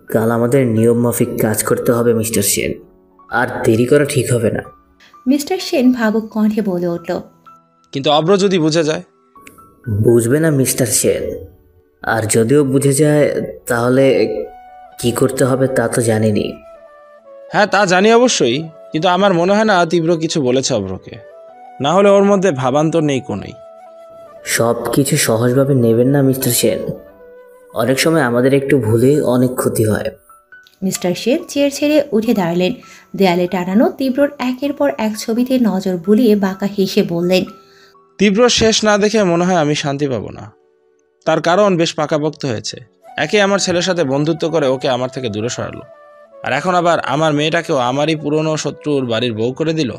কাল আমাদের নিয়ম মাফিক কাজ করতে হবে মিস্টার সেন, আর দেরি করা ঠিক হবে না। মিস্টার সেন ভাবুক কণ্ঠে বলে উঠল। কিন্তু অব্র যদি বুঝে যায়? বুঝবে না মিস্টার সেন, আর যদিও বুঝে যায় তাহলে কি করতে হবে তা তো জানিনি। হ্যাঁ, তা জানি অবশ্যই, কিন্তু আমার মনে হয় না তীব্র কিছু বলেছে অব্রকে, না হলে ওর মধ্যে ভাবান্তর নেই কোনোই। সব কিছু সহজভাবে নেবেন না মিস্টার সেন, অনেক সময় আমাদের একটু ভুলে অনেক ক্ষতি হয়। মিস্টার সেন চেয়ার ছেড়ে উঠে দাঁড়ালেন। দেয়ালে টানানো তীব্রর একের পর এক ছবিতে নজর বুলিয়ে বাঁকা হেসে বললেন, তীব্র শেষ না দেখে মনে হয় আমি শান্তি পাবো না। তার কারণ বেশ পাকাপোক্ত হয়েছে। একে আমার ছেলের সাথে বন্ধুত্ব করে ওকে আমার থেকে দূরে সরালো, আর এখন আবার আমার মেয়েটাকেও আমারই পুরনো শত্রুর বাড়ির বউ করে দিল।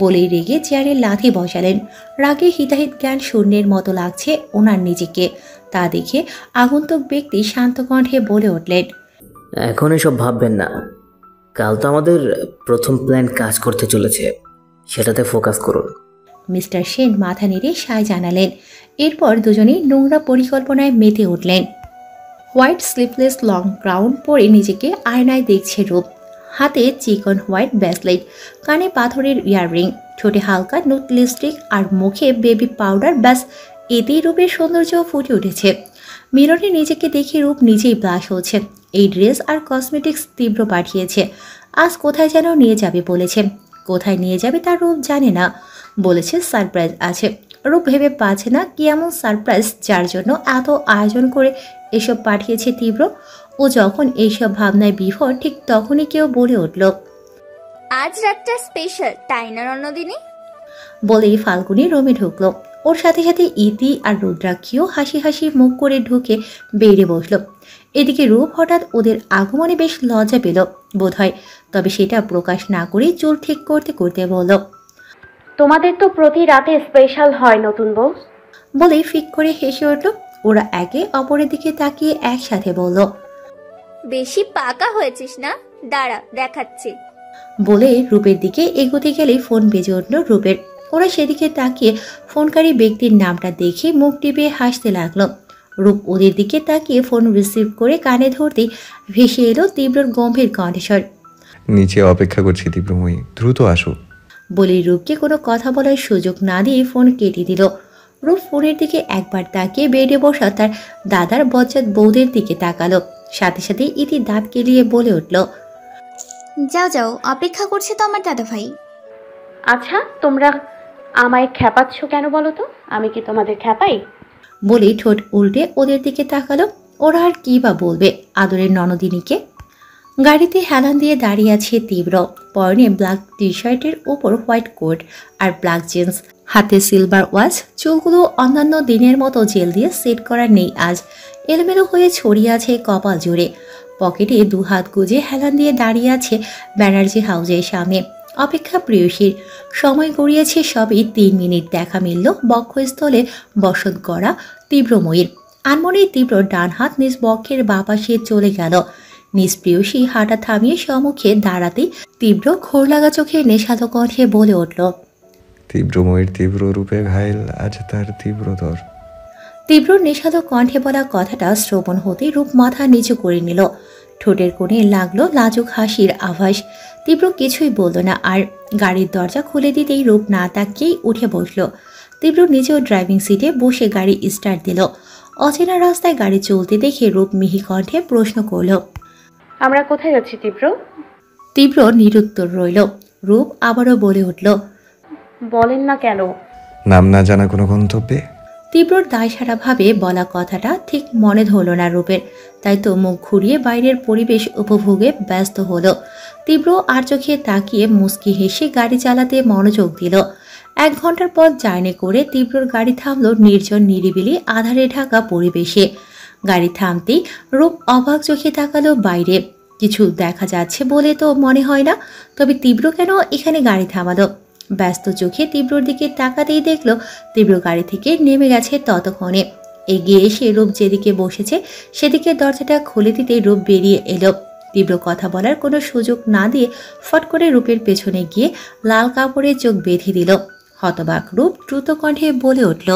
বলেই রেগে চেয়ারে লাথি বসালেন। রাগে হিতাহিত জ্ঞান শূন্যের মতো লাগছে ওনার নিজেকে। তা দেখে আগন্তুক ব্যক্তি শান্ত কণ্ঠে বলে উঠলেন, এখন এসব ভাববেন না, কাল তো আমাদের প্রথম প্ল্যান কাজ করতে চলেছে, সেটাতে ফোকাস করুন। মিস্টার সেন মাথা নেড়ে সায় জানালেন। এরপর দুজনেই নোংরা পরিকল্পনায় মেতে উঠলেন। হোয়াইট স্লিভলেস লং গাউন পরে নিজেকে আয়নায় দেখছে রূপ। হাতে চিকন হোয়াইট ব্রেসলেট, কানে পাথরের ইয়াররিং, ঠোঁটে হালকা নুট লিপস্টিক আর মুখে বেবি পাউডার, ব্যাস এতেই রূপের সৌন্দর্য ফুটে উঠেছে। মিররে নিজেকে দেখে রূপ নিজেই ব্লাশ হচ্ছে। এই ড্রেস আর কসমেটিক্স তীব্র পাঠিয়েছে। আজ কোথায় যেন নিয়ে যাবে বলেছে। কোথায় নিয়ে যাবে তার রূপ জানে না। বলেছে সারপ্রাইজ আছে। রূপ ভেবে পাচ্ছে না কি এমন সারপ্রাইজ যার জন্য এত আয়োজন করে এসব পাঠিয়েছে তীব্র। ও যখন এইসব ভাবনায় বিভোর, ঠিক তখনই কেউ বলে উঠল, আজ রাতটা স্পেশাল, তাই না রণদিনী? বলেই ফাল্গুনি রুমে ঢুকল। ওর সাথে সাথে ইতি আর রুদ্রাক্ষীও হাসি হাসি মুখ করে ঢুকে বেড়ে বসল। এদিকে রূপ হঠাৎ ওদের আগমনে বেশ লজ্জা পেল বোধহয়, তবে সেটা প্রকাশ না করে চুল ঠিক করতে করতে বলল, তোমাদের তো প্রতি রাতে স্পেশাল হয় নতুন বউ। বলেই ফিক করে হেসে উঠল। ওরা একে অপরের দিকে তাকিয়ে একসাথে বলল, বেশি পাকা হয়েছিস না, দাঁড়া দেখাচ্ছি। বলে রূপের দিকে এগোতে গেলেই ফোন বেজে উঠল রূপের। ওরা সেদিকে তাকিয়ে ফোনকারী ব্যক্তির নামটা দেখে মুখ টিপে হাসতে লাগলো। রূপ ওদের দিকে তাকিয়ে ফোন রিসিভ করে কানে ধরতেই ভেসে এলো তীব্রর গম্ভীর কণ্ঠস্বর, নিচে অপেক্ষা করছি তীব্রময়ী, দ্রুত আসো। বলে রূপকে কোনো কথা বলার সুযোগ না দিয়ে ফোন কেটে দিল। রূপ ফোনের দিকে একবার তাকিয়ে বেডে বসা তার দাদার বজ্জাত বউদের দিকে তাকালো। সাথে সাথে ইতি দাঁত কেলিয়ে বলে উঠল, যাও যাও, অপেক্ষা করছে তো আমার দাদা ভাই। আচ্ছা, তোমরা আমায় খ্যাপাচ্ছ কেন বলো তো? আমি কি তোমাদের খ্যাপাই? বলেই ঠোঁট উল্টে ওদের দিকে তাকালো। ওরা আর কি বা বলবে আদরের ননদিনীকে। গাড়িতে হেলান দিয়ে দাঁড়িয়ে আছে তীব্র, পরনে ব্ল্যাক টি শার্টের ওপর হোয়াইট কোট আর ব্ল্যাক জিন্স, হাতে সিলভার ওয়াচ। চুলগুলো অন্যান্য দিনের মতো জেল দিয়ে সেট করা নেই আজ, এলোমেলো হয়ে ছড়িয়ে আছে কপাল জুড়ে। পকেটে দু হাত গুজে হেলান দিয়ে দাঁড়িয়ে আছে ব্যানার্জি হাউসের সামনে। অপেক্ষা প্রিয়সীর। সময় গড়িয়েছে সবই 3 মিনিট। দেখা মিলল বক্ষস্থলে বসত গড়া তীব্রময়ীর। আনমনেই তীব্র ডান হাত নিজ বক্ষের বাপাসে চলে গেল। নিজ প্রিয়সী হাঁটা থামিয়ে সম্মুখে দাঁড়াতেই তীব্র ঘোর লাগা চোখে নেশালো কণ্ঠে বলে উঠল, তীব্রময়ীর তীব্র রূপে ঘায়েল আজ তার তীব্রতর। তীব্র নেশালো কণ্ঠে বলা কথাটা শ্রবণ হতেই রূপ মাথা নিচু করে নিল। ঠোঁটের কোণে লাগলো লাজুক হাসির আভাস। তীব্র কিছুই বলল না আর। গাড়ির দরজা খুলে দিতেই রূপ না তাকিয়েই উঠে বসল। তীব্র নিজেও ড্রাইভিং সিটে বসে গাড়ি স্টার্ট দিল। অচেনা রাস্তায় গাড়ি চলতে দেখে রূপ মিহি কণ্ঠে প্রশ্ন করল, আমরা কোথায় যাচ্ছি তীব্র? তীব্র নিরুত্তর রইল। রূপ আবারও বলে উঠল, বলেন না কেন? নাম না জানা কোনো গন্তব্যে। তীব্রর দায়সারাভাবে বলা কথাটা ঠিক মনে ধরল না রূপের, তাই তো মুখ ঘুরিয়ে বাইরের পরিবেশ উপভোগে ব্যস্ত হলো। তীব্র আর চোখে তাকিয়ে মুচকি হেসে গাড়ি চালাতে মনোযোগ দিল। 1 ঘন্টার পর জার্নি করে তীব্রর গাড়ি থামল নির্জন নিরিবিলি আধারে ঢাকা পরিবেশে। গাড়ি থামতেই রূপ অবাক চোখে তাকালো বাইরে। কিছু দেখা যাচ্ছে বলে তো মনে হয় না, তবে তীব্র কেন এখানে গাড়ি থামালো? ব্যস্ত চোখে তীব্রর দিকে তাকাতেই দেখল তীব্র গাড়ি থেকে নেমে গেছে ততক্ষণে। এগিয়ে এসে রূপ যেদিকে বসেছে সেদিকে দরজাটা খুলে দিতেই রূপ বেরিয়ে এলো। তীব্র কথা বলার কোনো সুযোগ না দিয়ে ফট করে রূপের পেছনে গিয়ে লাল কাপড়ে চোখ বেঁধে দিল। হতবাক রূপ দ্রুত কণ্ঠে বলে উঠল,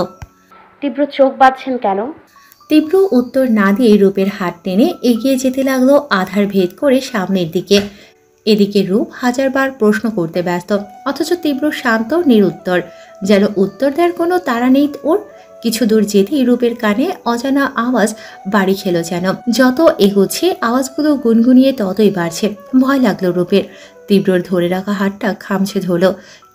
তীব্র চোখ বাঁধছেন কেন? তীব্র উত্তর না দিয়ে রূপের হাত টেনে এগিয়ে যেতে লাগলো আধার ভেদ করে সামনের দিকে। এদিকে রূপ হাজারবার প্রশ্ন করতে ব্যস্ত, অথচ তীব্র শান্ত নিরুত্তর, যেন উত্তর দেওয়ার কোনো তাড়া নেই ওর। কিছু দূর যেতেই রূপের কানে অজানা আওয়াজ বাড়ি খেলো যেন। যত এগোচ্ছে আওয়াজগুলো গুনগুনিয়ে ততই বাড়ছে। ভয় লাগলো রূপের। তীব্রর ধরে রাখা হাতটা খামছে ধরল।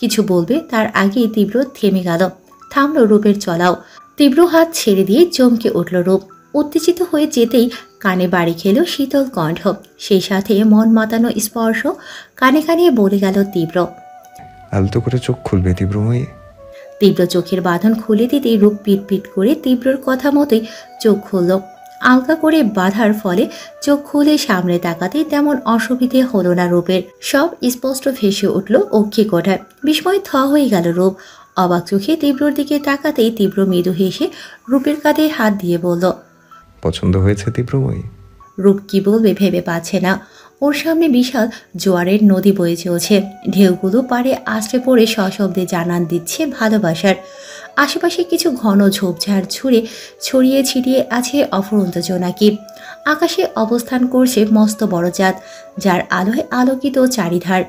কিছু বলবে তার আগেই তীব্র থেমে গেল। থামলো রূপের চলাও। তীব্র হাত ছেড়ে দিয়ে চমকে উঠল রূপ। উত্তেজিত হয়ে যেতেই কানে বাড়ি খেলো শীতল কণ্ঠ, সেই সাথে মন মাতানো স্পর্শ। কানে কানে বলে গেল তীব্র, আলতো করে চোখ খুলবে তীব্রময়ী। তীব্র চোখের বাঁধন খুলে দিতেই রূপ পিট পিট করে তীব্রর কথা মতোই চোখ খুলল। আলগা করে বাঁধার ফলে চোখ খুলে সামনে তাকাতেই তেমন অসুবিধে হলো না রূপের। সব স্পষ্ট ভেসে উঠল অক্ষি কোঠায়। বিস্ময় থ হয়ে গেল রূপ। অবাক চোখে তীব্রর দিকে তাকাতেই তীব্র মৃদু হেসে রূপের কাঁধে হাত দিয়ে বলল, পছন্দ হয়েছে তীব্রময়ী? রূপ কি বলবে ভেবে পাচ্ছে না। ওর সামনে বিশাল জোয়ারের নদী বয়ে চলছে। ঢেউগুলো পাড়ে আছড়ে পড়ে সশব্দে জানান দিচ্ছে ভালোবাসার। আশেপাশে কিছু ঘন ঝোপঝাড় ছড়িয়ে ছিটিয়ে আছে অফুরন্ত জোনাকি। আকাশে অবস্থান করছে মস্ত বড় চাঁদ, যার আলোয় আলোকিত চারিধার।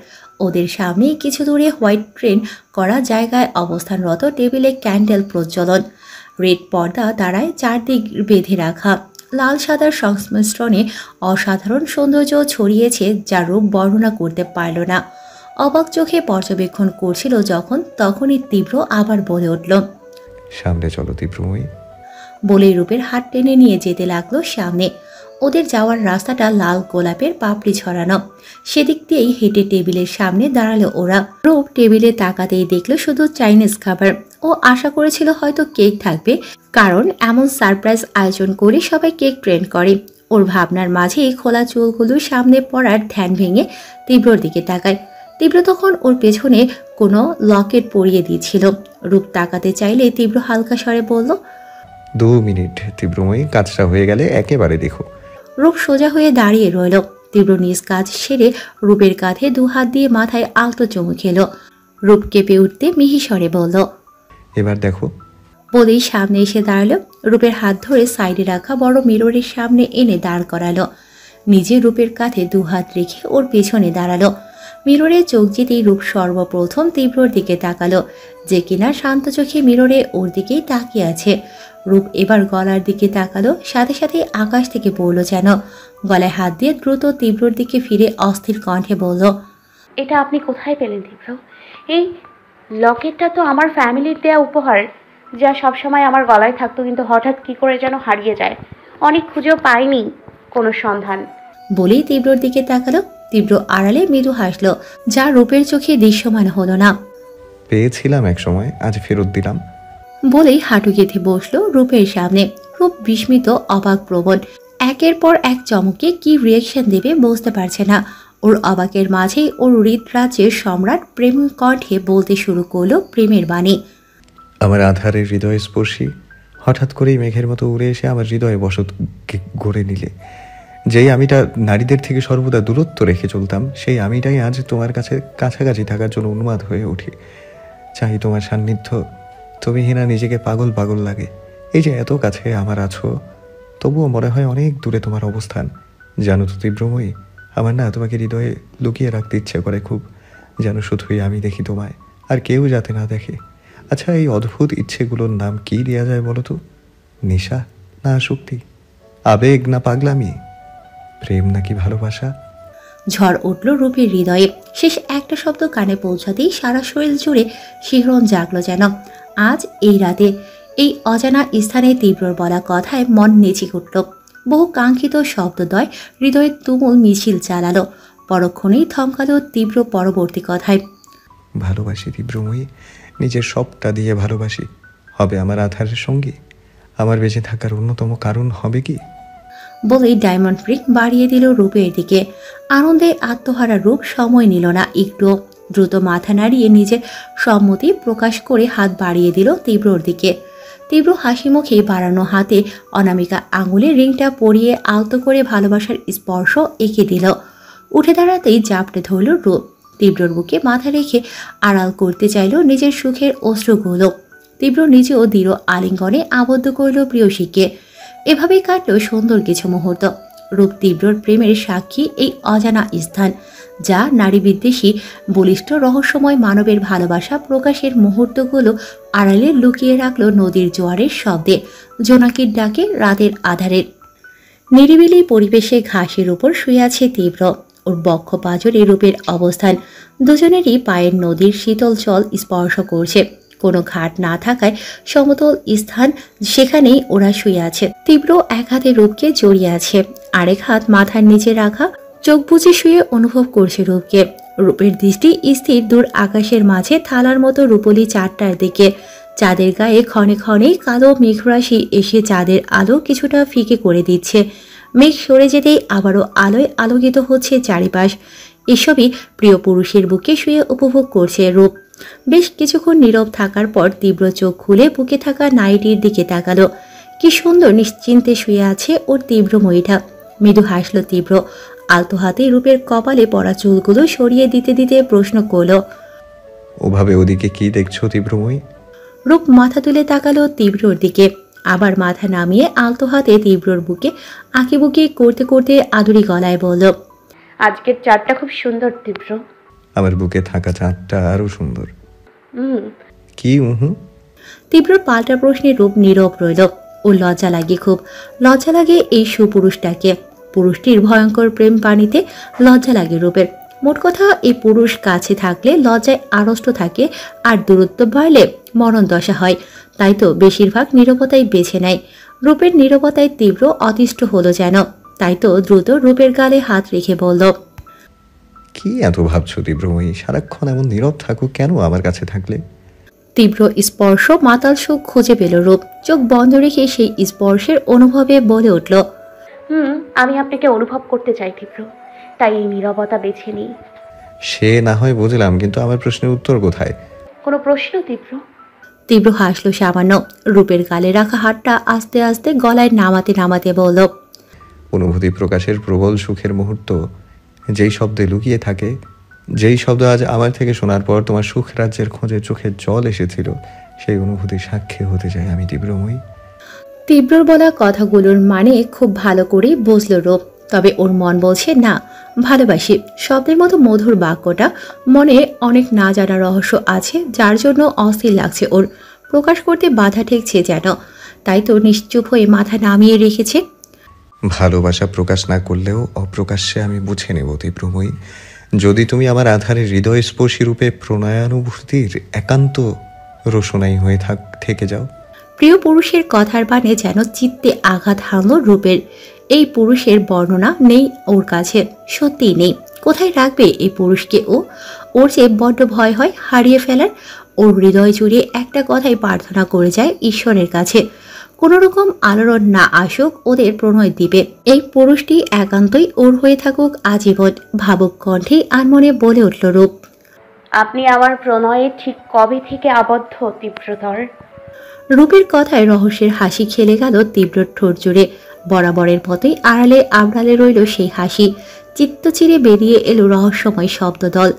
ওদের সামনেই কিছু দূরে হোয়াইট ট্রেন করা জায়গায় অবস্থানরত টেবিলে ক্যান্ডেল প্রজ্বলন। রেড পর্দা দ্বারায় চারদিক বেঁধে রাখা। লাল সাদার সংমিশ্রণে অসাধারণ সৌন্দর্য ছড়িয়েছে, যা রূপ বর্ণনা করতে পারল না। অবাক চোখে পর্যবেক্ষণ করছিল যখন, তখনই তীব্র আবার বলে উঠল, সামনে চলো তীব্রময়ী। বলে রূপের হাত টেনে নিয়ে যেতে লাগলো সামনে। ওদের যাওয়ার রাস্তাটা লাল গোলাপের পাপড়ি ছড়ানো। সেদিক দিয়েই হেঁটে টেবিলের সামনে দাঁড়ালো ওরা। রূপ টেবিলে তাকাতেই দেখলো শুধু চাইনিজ খাবার। ও আশা করেছিল হয়তো কেক থাকবে, কারণ এমন সারপ্রাইজ আয়োজন করে সবাই কেক ট্রেন্ড করে। ওর ভাবনার মাঝেই খোলা চুলগুলো সামনে পড়ার ধ্যান ভেঙে তীব্রর দিকে তাকায়। তীব্র তখন ওর পেছনে কোনো লকেট পরিয়ে দিয়েছিল। রূপ তাকাতে চাইলে তীব্র হালকা স্বরে বলল, 2 মিনিট তীব্রময়ী, কাজটা হয়ে গেলে একেবারে দেখো। রূপ সোজা হয়ে দাঁড়িয়ে রইল। তীব্র নিজ কাজ সেরে রূপের কাঁধে 2 হাত দিয়ে মাথায় আলতো চুমু খেল। রূপ কেঁপে উঠতে মিহি স্বরে বলল, এবার দেখো। বলেই সামনে এসে দাঁড়ালো। রূপের হাত ধরে সাইডে রাখা বড় মিররের সামনে এনে দাঁড় করালো। নিজে রূপের কাঁধে 2 হাত রেখে ওর পেছনে দাঁড়ালো। মিররে চোখ যেতেই রূপ সর্বপ্রথম তীব্রর দিকে তাকালো, যে কিনা শান্ত চোখে মিররে ওর দিকেই তাকিয়ে আছে। রূপ এবার গলার দিকে তাকালো, সাথে সাথে আকাশ থেকে পড়ল যেন। গলায় হাত দিয়ে দ্রুত তীব্রর দিকে ফিরে অস্থির কণ্ঠে বলল, এটা আপনি কোথায় পেলেন তীব্র? এই লকেটটা তো আমার ফ্যামিলির দেয়া উপহার, যা সবসময় আমার গলায় থাকতো, কিন্তু হঠাৎ কি করে যেন হারিয়ে যায়। অনেক খুঁজেও পাইনি কোনো সন্ধান। বলেই তীব্রর দিকে তাকালো। তীব্র আড়ালে মৃদু হাসলো, যা রূপের চোখে দৃশ্যমান হলো না। পেয়েছিলাম এক সময়, আজ ফেরত দিলাম। বলেই হাঁটু গেঁথে বসলো রূপের সামনে। রূপ বিস্মিত, অবাক প্রবণ। একের পর এক চমকে কি রিয়েকশন দেবে বুঝতে পারছে না। ওর অবাকের মাঝেই ওর হৃদরাজ্যের সম্রাট প্রেম কণ্ঠে বলতে শুরু করলো প্রেমের বাণী। আমার আধারের হৃদয় স্পর্শী, হঠাৎ করেই মেঘের মতো উড়ে এসে আমার হৃদয়ে বসত গড়ে নিলে। যেই আমিটা নারীদের থেকে সর্বদা দূরত্ব রেখে চলতাম, সেই আমিটাই আজ তোমার কাছে কাছাকাছি থাকার জন্য উন্মাদ হয়ে উঠি। চাই তোমার সান্নিধ্য। তুমি হিনা নিজেকে পাগল পাগল লাগে। এই যে এত কাছে আমার আছো, তবুও মনে হয় অনেক দূরে তোমার অবস্থান। জানো তো তীব্রময়ী, আমার না তোমাকে হৃদয়ে লুকিয়ে রাখতে ইচ্ছে করে খুব, যেন শুধুই আমি দেখি তোমায়, আর কেউ যাতে না দেখে। আচ্ছা, এই অদ্ভুত ইচ্ছেগুলোর নাম কি দেওয়া যায় বলো তো? নেশা না আসক্তি? আবেগ না পাগলামি? প্রেম নাকি ভালোবাসা? ঝড় উঠল রূপের হৃদয়ে। শেষ একটা শব্দ কানে পৌঁছাতেই সারা শরীর জুড়ে শিহরণ জাগলো যেন। আজ এই রাতে এই অজানা স্থানে তীব্রর বলা কথায় মন নেচে উঠল। বহু কাঙ্ক্ষিত শব্দদ্বয় হৃদয়ে তুমুল মিছিল চালালো। পরক্ষণেই থমকালো তীব্র পরবর্তী কথায়, ভালোবাসি তীব্রময়ী, নিজের সবটা দিয়ে ভালোবাসি। হবে আমার আধারের সঙ্গী, আমার বেঁচে থাকার অন্যতম কারণ হবে কি? বলেই ডায়মন্ড রিং বাড়িয়ে দিল রূপের দিকে। আনন্দে আত্মহারা রূপ সময় নিল না একটু। দ্রুত মাথা নাড়িয়ে নিজের সম্মতি প্রকাশ করে হাত বাড়িয়ে দিল তীব্রর দিকে। তীব্র হাসি মুখে বাড়ানো হাতে অনামিকা আঙুলে রিংটা পরিয়ে আলতো করে ভালোবাসার স্পর্শ এঁকে দিল। উঠে দাঁড়াতেই জাপটে ধরল রূপ। তীব্রর বুকে মাথা রেখে আড়াল করতে চাইল নিজের সুখের অশ্রুগুলো। তীব্র নিজেও দৃঢ় আলিঙ্গনে আবদ্ধ করল প্রিয়সীকে। এভাবেই কাটলো সুন্দর কিছু মুহূর্ত। রূপ তীব্রর প্রেমের সাক্ষী এই অজানা স্থান, যা নারী বিদ্বেষী বলিষ্ঠ রহস্যময় মানবের ভালোবাসা প্রকাশের মুহূর্তগুলো আড়ালে লুকিয়ে রাখলো নদীর জোয়ারের শব্দে, জোনাকির ডাকে, রাতের আধারের নিরিবিলি পরিবেশে ঘাসের উপর শুয়ে আছে তীব্র। ওর বক্ষ পাঁজরে রূপের অবস্থান, দুজনেরই পায়ের নদীর শীতল জল স্পর্শ করছে। কোনো ঘাট না থাকায় সমতল স্থান, সেখানেই ওরা শুয়ে আছে। তীব্র এক হাতে রূপকে জড়িয়ে আছে, আরেক হাত মাথার নিচে রাখা, চোখ বুজে শুয়ে অনুভব করছে রূপকে। রূপের দৃষ্টি স্থির দূর আকাশের মাঝে থালার মতো রূপলি চাঁদটার দিকে। চাঁদের গায়ে ক্ষণে ক্ষণেই কালো মেঘরাশি এসে চাঁদের আলো কিছুটা ফিকে করে দিচ্ছে। মেঘ সরে যেতেই আবারও আলোয় আলোকিত হচ্ছে চারিপাশ। এসবই প্রিয় পুরুষের বুকে শুয়ে উপভোগ করছে রূপ। বেশ কিছুক্ষণ নীরব থাকার পর তীব্র চোখ খুলে বুকে থাকা নাইটির দিকে তাকালো। কি সুন্দর নিশ্চিন্তে শুয়ে আছে ওর তীব্র মহিটা। মৃদু হাসল তীব্র, আলতো হাতে রূপের কপালে পড়া চুলগুলো সরিয়ে দিতে দিতে প্রশ্ন করল, ওভাবে ওদিকে কি দেখছো তীব্রময়ী? রূপ মাথা তুলে তাকালো তীব্রর দিকে, আবার মাথা নামিয়ে আলতো হাতে তীব্রর বুকে আঁকিবুকি করতে করতে আদুরি গলায় বলল, আজকের চাঁদটা খুব সুন্দর তীব্র। আমার বুকে থাকা চাঁদটা আরো সুন্দর। কি তীব্রর পাল্টা প্রশ্নে রূপ নীরব রইল। ও লজ্জা লাগে, খুব লজ্জা লাগে এই সুপুরুষটাকে। পুরুষটির ভয়ঙ্কর প্রেম পানিতে লজ্জা লাগে রূপের। মোট কথা, এই পুরুষ কাছে থাকলে লজ্জায় আড়ষ্ট থাকে, আর দূরত্ব বাড়লে মরণ দশা হয়। তাই তো বেশিরভাগ নীরবতাই বেছে নেয়। রূপের নীরবতায় তীব্র অতিষ্ঠ হলো যেন। তাই তো দ্রুত রূপের গালে হাত রেখে বলল, কি এত ভাবছো তীব্রময়ী? সারাক্ষণ এমন নীরব থাকো কেন আমার কাছে থাকলে? তীব্র স্পর্শ মাতাল সুখ খুঁজে পেল রূপ। চোখ বন্ধ রেখে সেই স্পর্শের অনুভবে বলে উঠল, আমি আপনাকে অনুভব করতে চাই তীব্র, তাই এই নীরবতা বেছে নিই। সে না হয় বুঝলাম, কিন্তু আমার প্রশ্নের উত্তর কোথায়? কোনো প্রশ্ন তীব্র? তীব্র হাসলো সামান্য। রূপের গালে রাখা হাতটা আস্তে আস্তে গলায় নামাতে নামাতে বলল, অনুভূতি প্রকাশের প্রবল সুখের মুহূর্ত যেই শব্দে লুকিয়ে থাকে, যেই শব্দ আজ আমার থেকে শোনার পর তোমার সুখ রাজ্যের খোঁজে চোখের জল এসেছিল, সেই অনুভূতির সাক্ষী হতে চাই আমি তীব্রময়ী। তীব্রর বলা কথাগুলোর মানে খুব ভালো করেই বুঝল রূপ। তবে ওর মন বলছে না, ভালোবাসি। শব্দের মতো মধুর বাক্যটা মনে অনেক না জানা রহস্য আছে, যার জন্য অস্থির লাগছে ওর। প্রকাশ করতে বাধা ঠেকছে যেন। তাই তো নিশ্চুপ হয়ে মাথা নামিয়ে রেখেছে। ভালোবাসা প্রকাশ না করলেও অপ্রকাশ্যে আমি বুঝে নেব তীব্রময়ী, যদি তুমি আমার আধারে হৃদয়স্পর্শী রূপে প্রণয়ানুভূতির একান্ত রোশনাই হয়ে থেকে যাও। প্রিয় পুরুষের কথার বাণে যেন চিত্তে আঘাত হানল রূপের। এই পুরুষের বর্ণনা নেই ওর কাছে, সত্যিই নেই। কোথায় রাখবে এই পুরুষকে ও? ওর যে বড্ড ভয় হয় হারিয়ে ফেলার। ওর হৃদয় জুড়ে একটা কথাই প্রার্থনা করে যায় ঈশ্বরের কাছে, কোনো রকম আলোড়ন না আসুক ওদের প্রণয় দ্বীপে। এই পুরুষটি একান্তই ওর হয়ে থাকুক আজীবন। ভাবুক কণ্ঠে আনমনে বলে উঠল রূপ, আপনি আমার প্রণয়ে ঠিক কবে থেকে আবদ্ধ তীব্রতর? রূপের কথায় রহস্যের হাসি খেলে গেল তীব্র ঠোঁট জুড়ে। বরাবরের মতোই আড়ালে আবড়ালে রইল সেই হাসি। চিত্ত চিরে বেরিয়ে এলো রহস্যময় শব্দদল,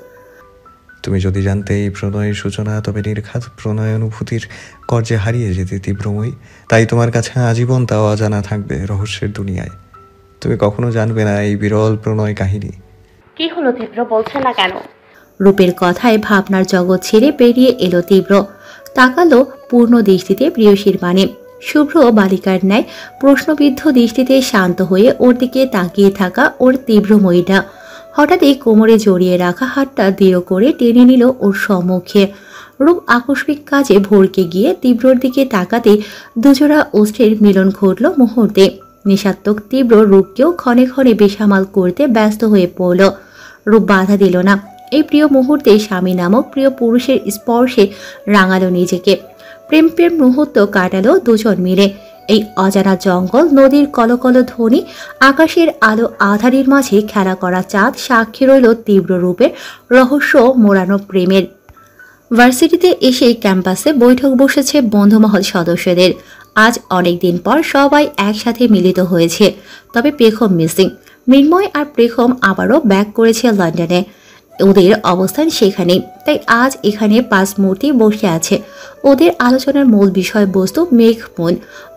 তুমি যদি জানতে এই প্রণয়ের সূচনা, তবে নির্ঘাত প্রণয় অনুভূতির কর্যে হারিয়ে যেতে তীব্রময়ী। তাই তোমার কাছে আজীবন তা অজানা থাকবে রহস্যের দুনিয়ায়। তুমি কখনো জানবে না এই বিরল প্রণয় কাহিনী। কি হলো তীব্র, বলছেন না কেন? রূপের কথায় ভাবনার জগৎ ছেড়ে বেরিয়ে এলো তীব্র। তাকালো পূর্ণ দৃষ্টিতে প্রিয়সীর মানে। শুভ্র বালিকার ন্যায় প্রশ্নবিদ্ধ দৃষ্টিতে শান্ত হয়ে ওর দিকে তাকিয়ে থাকা ওর তীব্রময়ীটা হঠাৎই কোমরে জড়িয়ে রাখা হাতটা দৃঢ় করে টেনে নিল ওর সম্মুখে। রূপ আকস্মিক কাজে ভরকে গিয়ে তীব্রর দিকে তাকাতে দুজোড়া অস্ত্রের মিলন ঘটল মুহূর্তে। নিষাত্মক তীব্র রূপকেও ক্ষণে ক্ষণে বেসামাল করতে ব্যস্ত হয়ে পড়ল। রূপ বাধা দিল না। এই প্রিয় মুহূর্তে স্বামী নামক প্রিয় পুরুষের স্পর্শে রাঙালো নিজেকে। প্রেম মুহূর্ত কাটালো দুজন মিলে। এই অজানা জঙ্গল, নদীর কলকল ধ্বনি, আকাশের আলো আধারের মাঝে খেলা করা চাঁদ সাক্ষী রইল তীব্র রূপের রহস্য মোড়ানো প্রেমের। ভার্সিটিতে এসে ক্যাম্পাসে বৈঠক বসেছে বন্ধুমহল সদস্যদের। আজ অনেক দিন পর সবাই একসাথে মিলিত হয়েছে। তবে প্রেখম মিসিং। মৃন্ময় আর প্রেখম আবারও ব্যাক করেছে লন্ডনে। ওদের অবস্থান সেখানে, তাই আজ এখানে 5 মূর্তি বসে আছে। ওদের আলোচনার মূল বিষয়বস্তু মেঘ মন।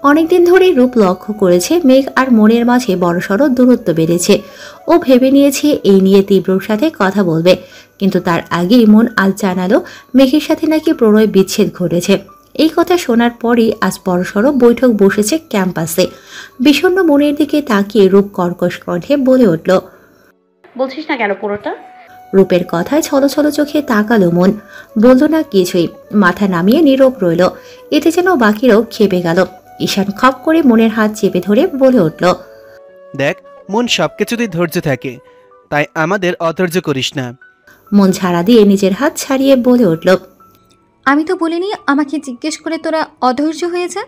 অনেকদিন ধরে রূপ লক্ষ্য করেছে মেঘ আর মনের মাঝে বড়সড় দূরত্ব বেড়েছে। ও ভেবে নিয়েছে এই নিয়ে তীব্রর সাথে কথা বলবে, কিন্তু তার আগেই মন আজ জানালো মেঘের সাথে নাকি প্রণয় বিচ্ছেদ ঘটেছে। এই কথা শোনার পরই আজ বড়সড় বৈঠক বসেছে ক্যাম্পাসে। বিষণ্ণ মনের দিকে তাকিয়ে রূপ কর্কশ কণ্ঠে বলে উঠল, বলছিস না কেন পুরোটা? রূপের কথায় ছলছল চোখে তাকালো মন, বলল না কিছুই, মাথা নামিয়ে নীরব রইল। এতে যেন বাকিরাও খেপে গেল। ঈশান খপ করে মনের হাত চেপে ধরে বলে উঠল, দেখ, মন সবকিছুতেই ধৈর্য থাকে, তাই আমাদের অধৈর্য করিস না। মন ঝাড়া দিয়ে নিজের হাত ছাড়িয়ে বলে উঠল, আমি তো বলিনি আমাকে জিজ্ঞেস করে তোরা অধৈর্য হয়ে যা।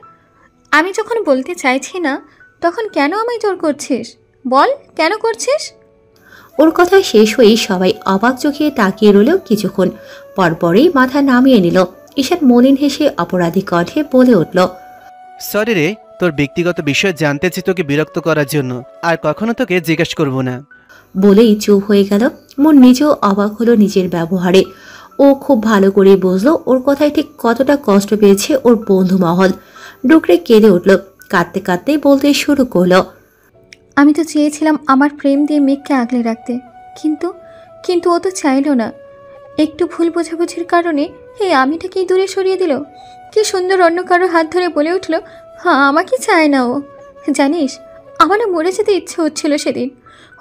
আমি যখন বলতে চাইছি না তখন কেন আমায় জোর করছিস? বল কেন করছিস? ওর কথা শেষ হয়েই সবাই অবাক চোখে তাকিয়ে রইল কিছুক্ষণ, পরপরই মাথা নামিয়ে নিল। ঈশান মলিন হেসে অপরাধী কণ্ঠে বলে উঠল, সরি রে, তোর ব্যক্তিগত বিষয় জানতে চাই তোকে বিরক্ত করার জন্য, আর কখনো তোকে জিজ্ঞেস করব না। বলেই চুপ হয়ে গেল। মন নিজেও অবাক হলো নিজের ব্যবহারে। ও খুব ভালো করে বুঝলো ওর কথায় ঠিক কতটা কষ্ট পেয়েছে ওর বন্ধু মহল। ডুকরে কেঁদে উঠল, কাঁদতে কাঁদতে বলতে শুরু করলো, আমি তো চেয়েছিলাম আমার প্রেম দিয়ে মেঘকে আগলে রাখতে, কিন্তু কিন্তু ও তো চাইলো না। একটু ভুল বোঝাবুঝির কারণে এই আমিটাকেই দূরে সরিয়ে দিল। কি সুন্দর অন্য কারো হাত ধরে বলে উঠলো, হ্যাঁ আমাকে চায় না ও। জানিস, আমারও মরে যেতে ইচ্ছে হচ্ছিল সেদিন।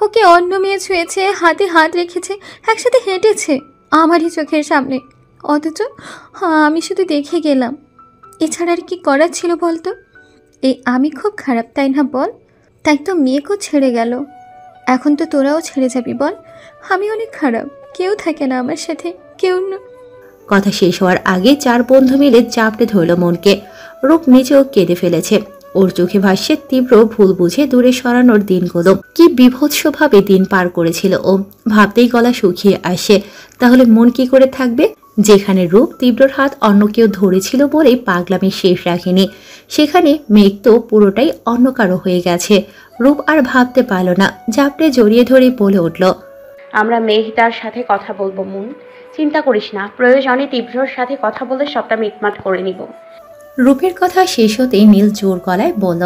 ওকে অন্য মেয়ে ছুঁয়েছে, হাতে হাত রেখেছে, একসাথে হেঁটেছে আমারই চোখের সামনে, অথচ হ্যাঁ আমি শুধু দেখে গেলাম। এছাড়া আর কি করার ছিল বলতো? এই আমি খুব খারাপ, তাই না বল? তাই তো মেয়েকেও ছেড়ে গেল। এখন তো তোরাও ছেড়ে যাবি বল? আমি অনেক খারাপ, কেউ থাকে না আমার সাথে, কেউ না। কথা শেষ হওয়ার আগে 4 বন্ধু মিলে চাপড়ে ধরল মনকে। রূপ নিজেও কেঁদে ফেলেছে। ওর চোখে ভাসছে তীব্র ভুল বুঝে দূরে সরানোর দিনগুলো। কি বিভৎসভাবে দিন পার করেছিল ও, ভাবতেই গলা শুকিয়ে আসে। তাহলে মন কি করে থাকবে? যেখানে রূপ তীব্রর হাত অন্য কেউ ধরেছিল বলেই পাগলামি শেষ রাখেনি, সেখানে মেঘ তো পুরোটাই অন্য কারো হয়ে গেছে। রূপ আর ভাবতে পারল না, ঝাপড়ে জড়িয়ে ধরে বলে উঠল, আমরা মেঘদার সাথে কথা বলবো মুন, চিন্তা করিস না। প্রয়োজনে তীব্রর সাথে কথা বলে সবটা মিটমাট করে নিব। রূপের কথা শেষ হতেই নীল জোর গলায় বলল,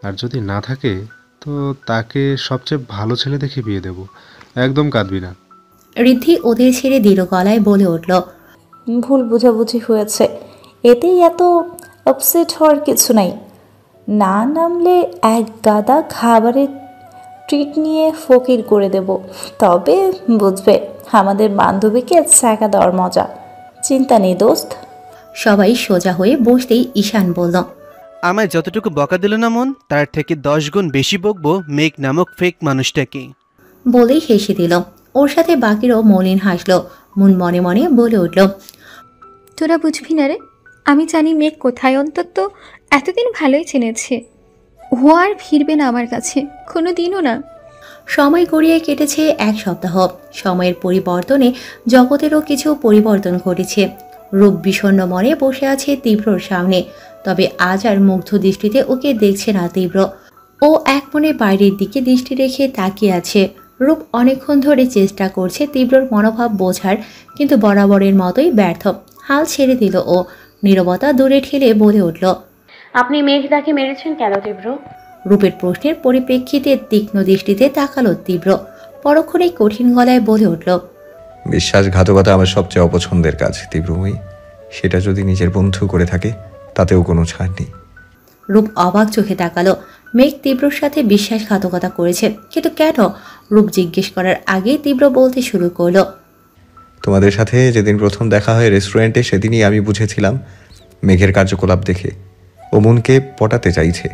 আর যদি না থাকে তো তাকে সবচেয়ে ভালো ছেলে দেখে বিয়ে দেব, একদম কাঁদবি না। ঋদ্ধি ওদের ছেড়ে দৃঢ় গলায় বলে উঠল, ভুল বোঝাবুঝি হয়েছে, এতেই এত আপসেট হওয়ার কিছু নাই। না নামলে এক গাদা খাবারের ট্রিট নিয়ে ফকির করে দেব, তবে বুঝবে আমাদের বান্ধবীকে ছ্যাঁকা দেওয়ার মজা। চিন্তা নেই দোস্ত। সবাই সোজা হয়ে বসতেই ঈশান বলল, আমায় যতটুকু বকা দিল না মন, তার থেকে 10 গুণ বেশি বকবো মেঘ নামক ফেক মানুষটাকে। বলেই হেসে দিল। ওর সাথে বাকিরও মলিন হাসলো। মন মনে মনে বলে উঠল, তোরা বুঝবি না রে, আমি জানি মেঘ কোথায়, অন্তত এতদিন ভালোই চিনেছে। ও আর ফিরবে না আমার কাছে, কোনো দিনও না। সময় গড়িয়ে কেটেছে 1 সপ্তাহ। সময়ের পরিবর্তনে জগতেরও কিছু পরিবর্তন ঘটেছে। রূপ বিষণ্ণ মনে বসে আছে তীব্রর সামনে, তবে আজ আর মুগ্ধ দৃষ্টিতে ওকে দেখছে না তীব্র। ও এক মনে বাইরের দিকে দৃষ্টি রেখে তাকিয়ে আছে। রূপ অনেকক্ষণ ধরে চেষ্টা করছে তীব্রর মনোভাব বোঝার, কিন্তু বরাবরের মতোই ব্যর্থ। হাল ছেড়ে দিল ও, নীরবতা দূরে ঠেলে বলে উঠল, আপনি মেঘদাকে মেরেছেন কেন তীব্র? রূপের প্রশ্নের পরিপ্রেক্ষিতে তীক্ষ্ণ দৃষ্টিতে তাকালো তীব্র। পরক্ষণেই কঠিন গলায় বলে উঠল, বিশ্বাসঘাতকতা আমার সবচেয়ে অপছন্দের কাজ তীব্রময়ী। সেটা যদি নিজের বন্ধু করে থাকে তাতেও কোনো ছাড় নেই। রূপ অবাক চোখে তাকালো। মেঘ তীব্রর সাথে বিশ্বাসঘাতকতা করেছে, কিন্তু কেন? রূপ জিজ্ঞেস করার আগেই তীব্র বলতে শুরু করলো, তোমাদের সাথে যেদিন প্রথম দেখা হয় রেস্টুরেন্টে, সেদিনই আমি বুঝেছিলাম মেঘের কার্যকলাপ দেখে ও মনকে পটাতে চাইছে।